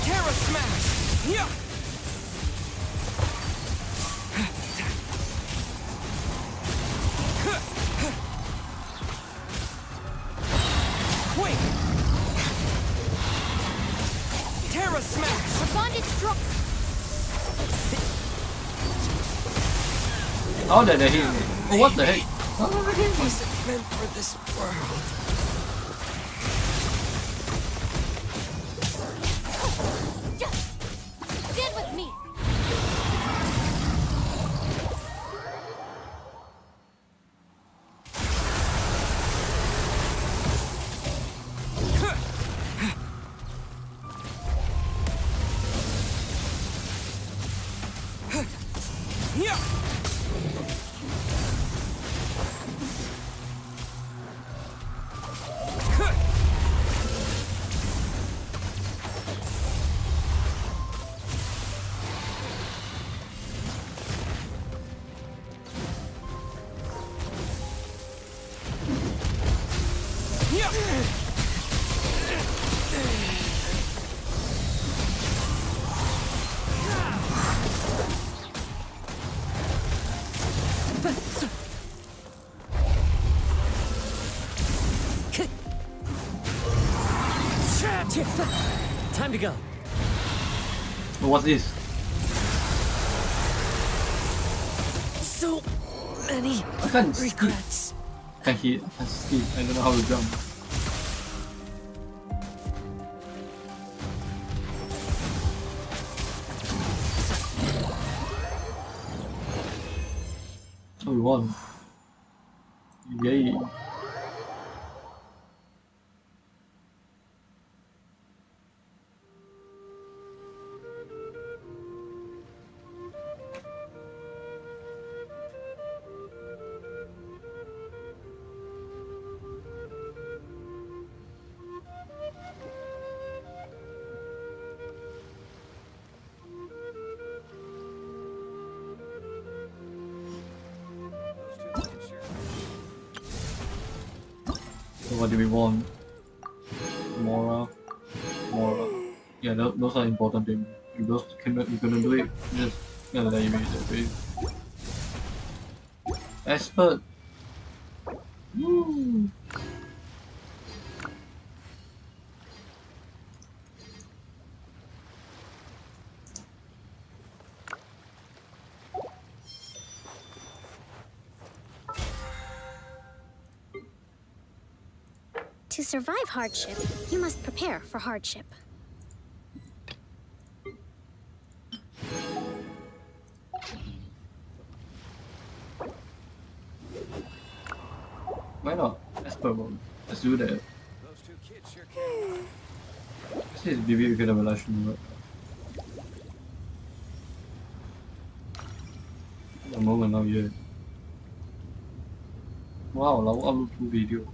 Terra smash. Yeah. Wait. Terra smash. Our bond is strong. How did they hit me? Oh, what the heck? How did they hit me? Wasn't meant for this world. Stand with me. Yeah. Time to go. What's this? So many I can't regrets. I hit, I skip, I don't know how to jump. Oh, we won. Yay. So what do we want? Mora. Yeah, those are important things. If those cannot, you're gonna do it, just gonna let you make that way. Expert! Woo! To survive hardship, you must prepare for hardship. Why not? Expert mode. Let's do that. This is maybe you get a relation right now. A moment now, yeah. Wow, I'll upload 2 videos.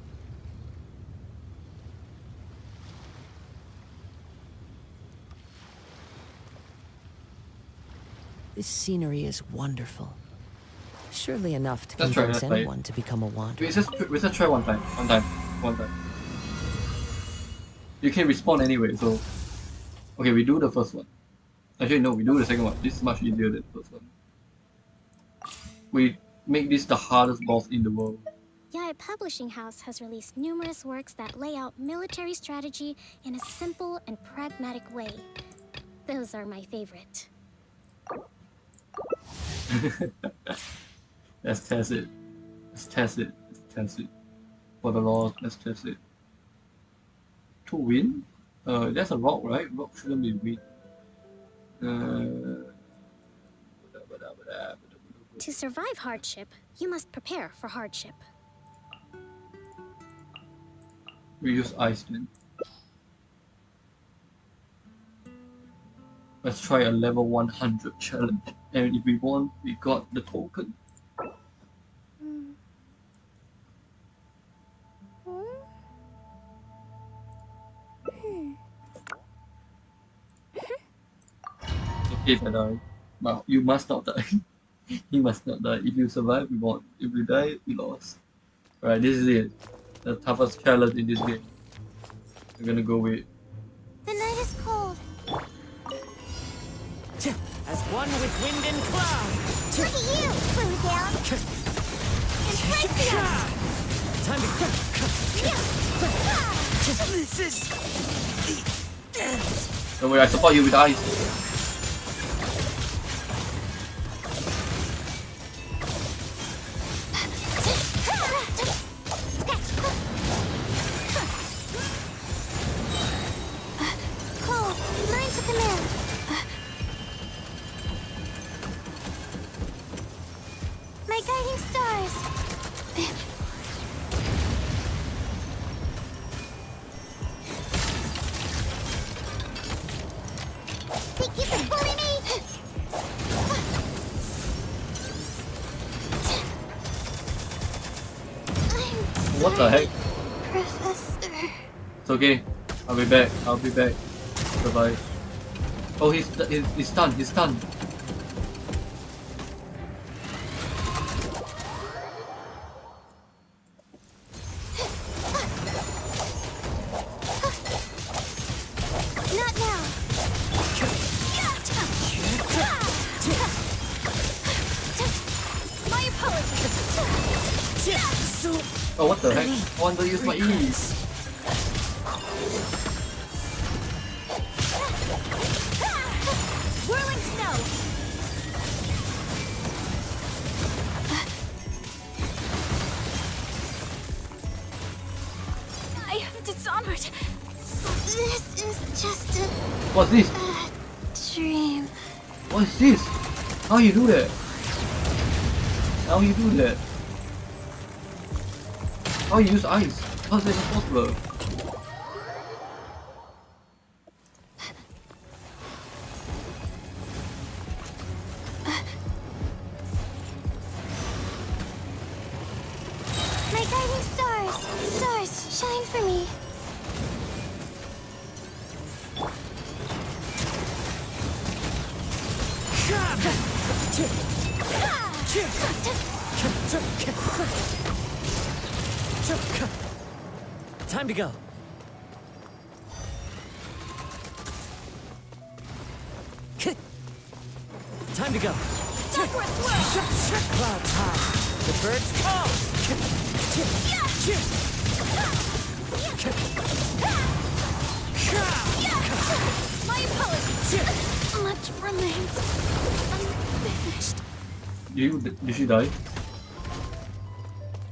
This scenery is wonderful. Surely enough to Let's try, convince let's play. anyone to become a wanderer. We just try one time. You can respawn anyway, so... Okay, we do the first one. Actually, no, we do the second one. This is much easier than the first one. We make this the hardest boss in the world. Yaya Publishing House has released numerous works that lay out military strategy in a simple and pragmatic way. Those are my favorite. Let's test it. Let's test it. For the Lord, let's test it. To win? That's a rock, right? Rock shouldn't be win. To survive hardship, you must prepare for hardship. We use ice then. Let's try a level 100 challenge. And if we won, we got the token. Okay, if I die. Well, you must not die. You must not die. If you survive, we won. If you die, we lost. Alright, this is it. The toughest challenge in this game. We're gonna go with. The night is cold. As one with wind and cloud. Look at you, Blue Down. Embrace us. Time to This is the end. Don't worry, I support you with ice. Cold, learn to command. My guiding stars. They keep pulling me. What the heck? Professor. It's okay. I'll be back. I'll be back. Survive. Oh, he's stunned. He's stunned. Not now. My apologies. Oh, what the heck? I want to use my ease. Whirling snow. I have dishonored. This is just a What's this? dream. What is this? How you do that? How you do that? How you use ice? How's that possible? My guiding stars. Stars, shine for me. Time to go. Time to go. Clouds high. The birds call. My apologies. Much remains unfinished. Did she die?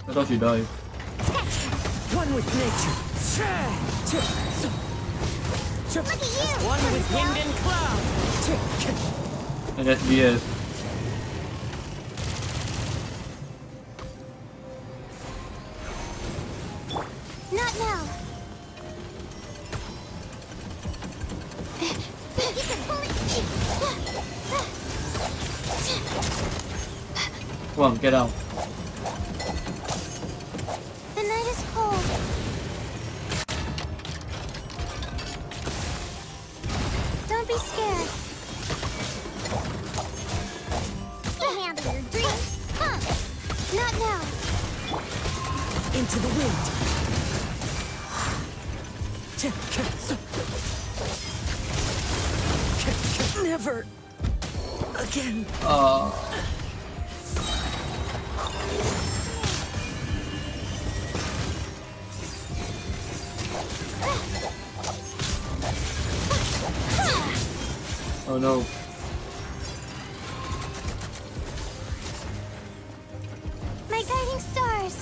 I thought she died. One with nature. Look at you. One with wind and cloud. And that's BS. Not now. Come on, get out. The night is cold. Don't be scared. You handle your dreams. Huh. Not now. Into the wind. Never again. Oh no. My guiding stars.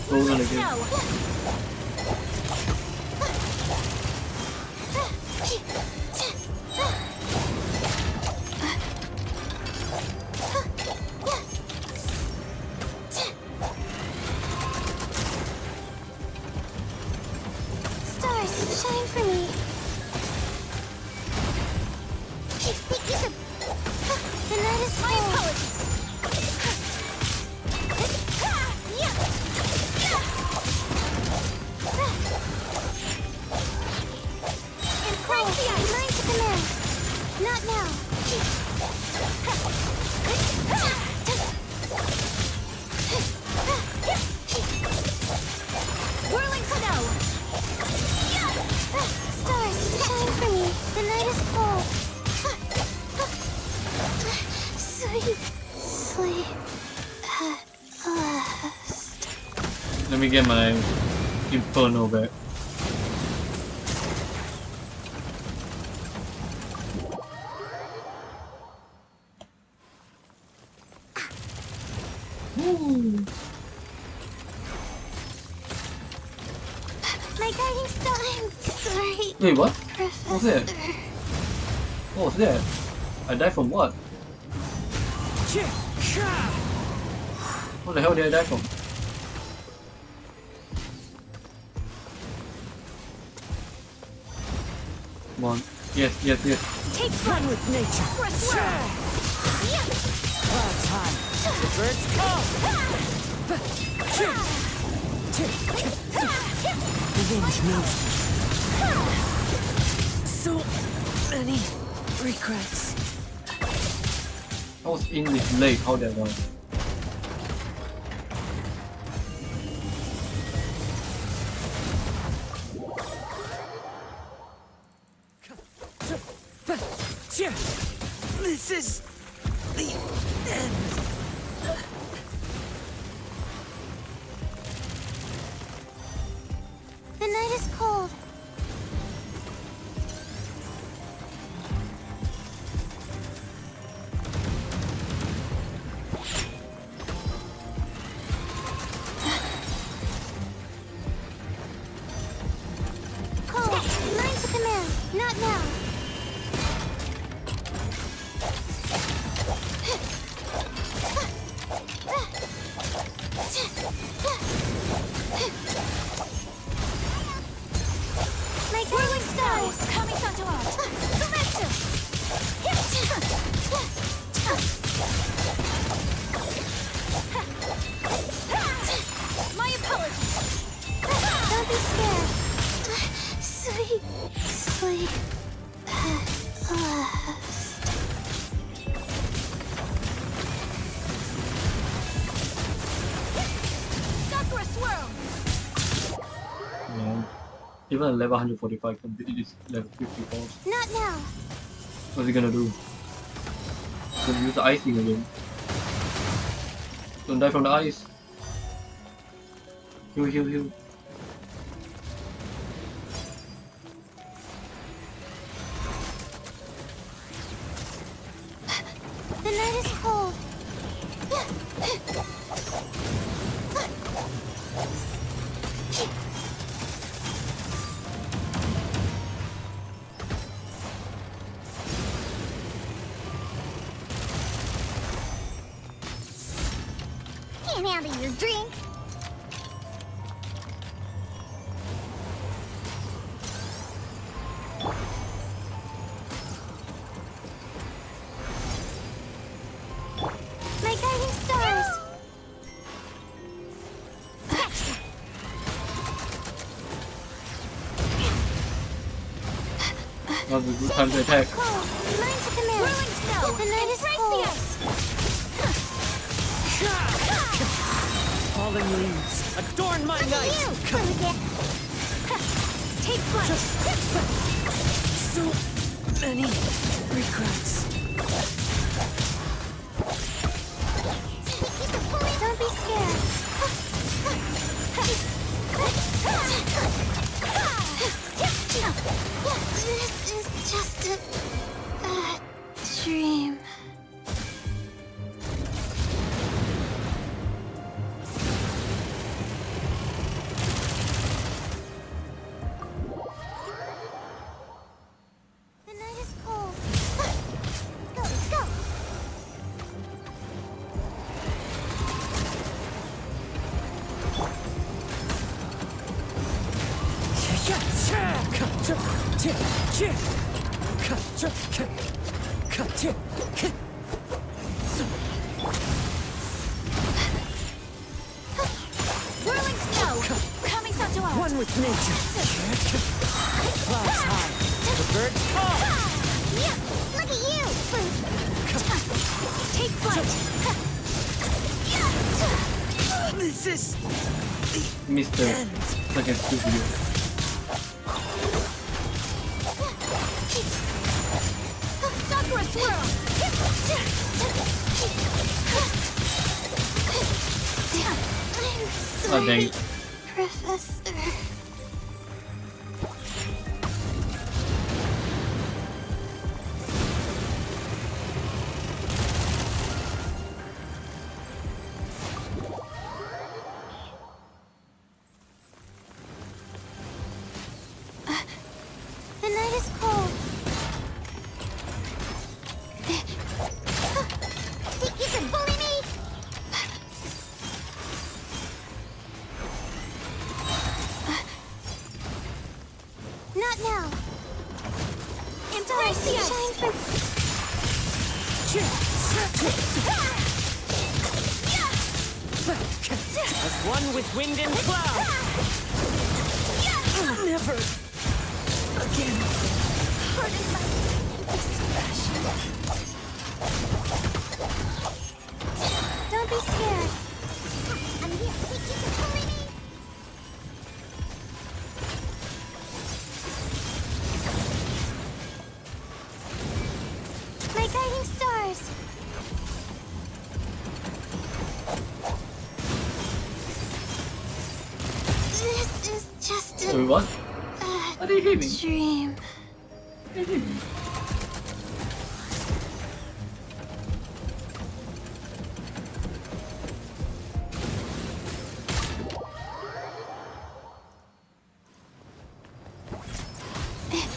Golden again. Stars, shine for me. get my Inferno back. My guiding star. I'm sorry. Wait, what? Professor. What's that? What was that? I died from what? What the hell did I die from? Come on. Yes, yes, yes. Take fun with nature. Clouds high. The birds come. Revenge knows. So many regrets. I was in this lake, how did I die? This is the end. The night is cold. Cold. Mine's a command. Not now. My guiding stars coming down to us. Sumetsu. My apologies. Don't be scared. Sleep. Sleep. Sakura swirl. Man. Even a level 145 can beat this level 50 boss. Not now. What's he gonna do? Gonna use the icing again. Don't die from the ice. Heal, heal, heal. The night is cold. Can't handle your drink. My guiding stars. Now's a good time to attack. Cold. Mine's a command. Whirling snow. The night is cold. Fallen leaves, adorn my night. Take flight. So many regrets. Don't be scared. This is just a dream. The night is cold. Let's go. Whirling snow coming down to us. One with nature. Clouds high. The birds call. Yeah, look at you. Take flight. This is Mr. Second Studio. Sakura swirl. Oh dang it. Professor. The night is cold. Think you can bully me? Not now. Embrace the shine for... As one with wind and cloud. Never again. Pardon my expression. Don't be scared. I'm here. Think you can bully me? My guiding stars. This is just a What? What are you hear me? dream. What do you hear me?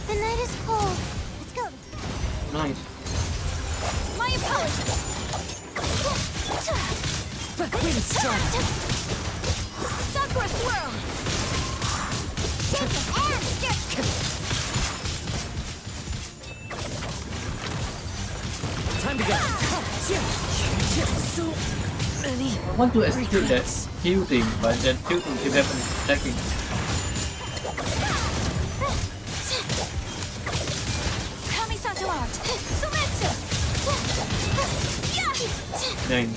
The night is cold. Let's go. Nice. My apologies. Wind strike. Sakura swirl. Take it and skip. Time to go. So many. I want to execute that heal thing, but that heal thing keeps happening attacking. Kamisato out. Sumetsu. Dang.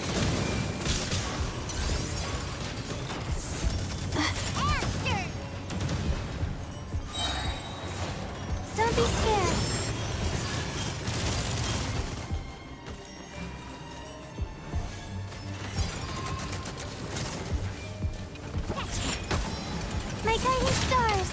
Don't be scared. My guiding stars.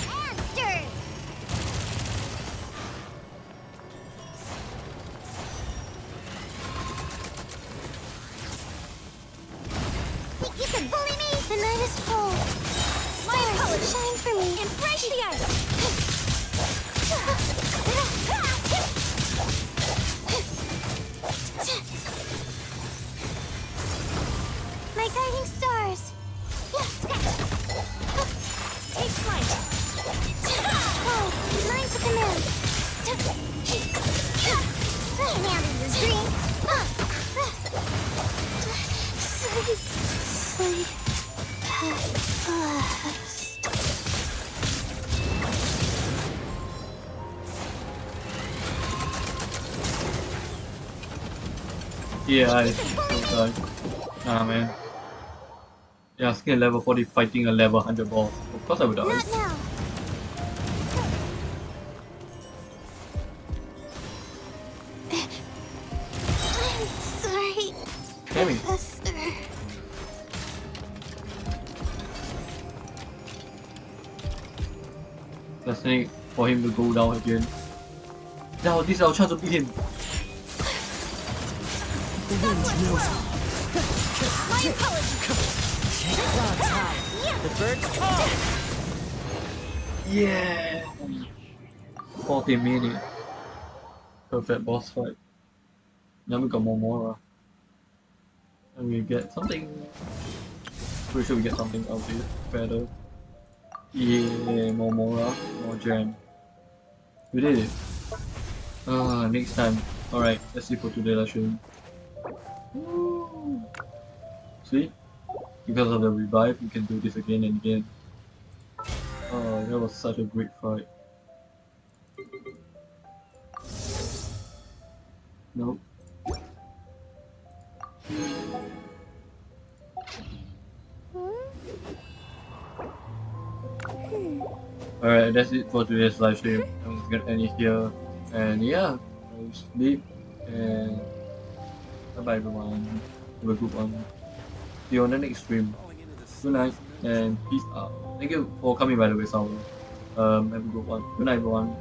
And stir. Think you can bully me? The night is cold. My apologies. Shine for me. Embrace the ice. My guiding stars. Take flight. Oh, mine's a command. Now this is dream. Sleep at last. Yeah, I die. Nah, man. Yeah, skill level 40 fighting a level 100 boss. Of course I would die. Not now. I'm sorry, Damn it. Professor. Let's wait for him to go down again. Now this is our chance to beat him. The wind knows. My apologies. The birds call. Yeah! 40 minutes. Perfect boss fight. Now we got Momora. And we get something. Pretty sure we get something out here better. Yeah, Momora, more gem. We did it. Next time. Alright, that's it for today, lesson. See? Because of the revive, we can do this again and again. Oh, that was such a great fight. Nope. Alright, that's it for today's live stream. I'm just gonna end it here. And yeah, I'll sleep. And bye bye everyone. Have a good one. See you on the next stream. Good night and peace out. Thank you for coming by the way, Saul. Have a good one. Good night everyone.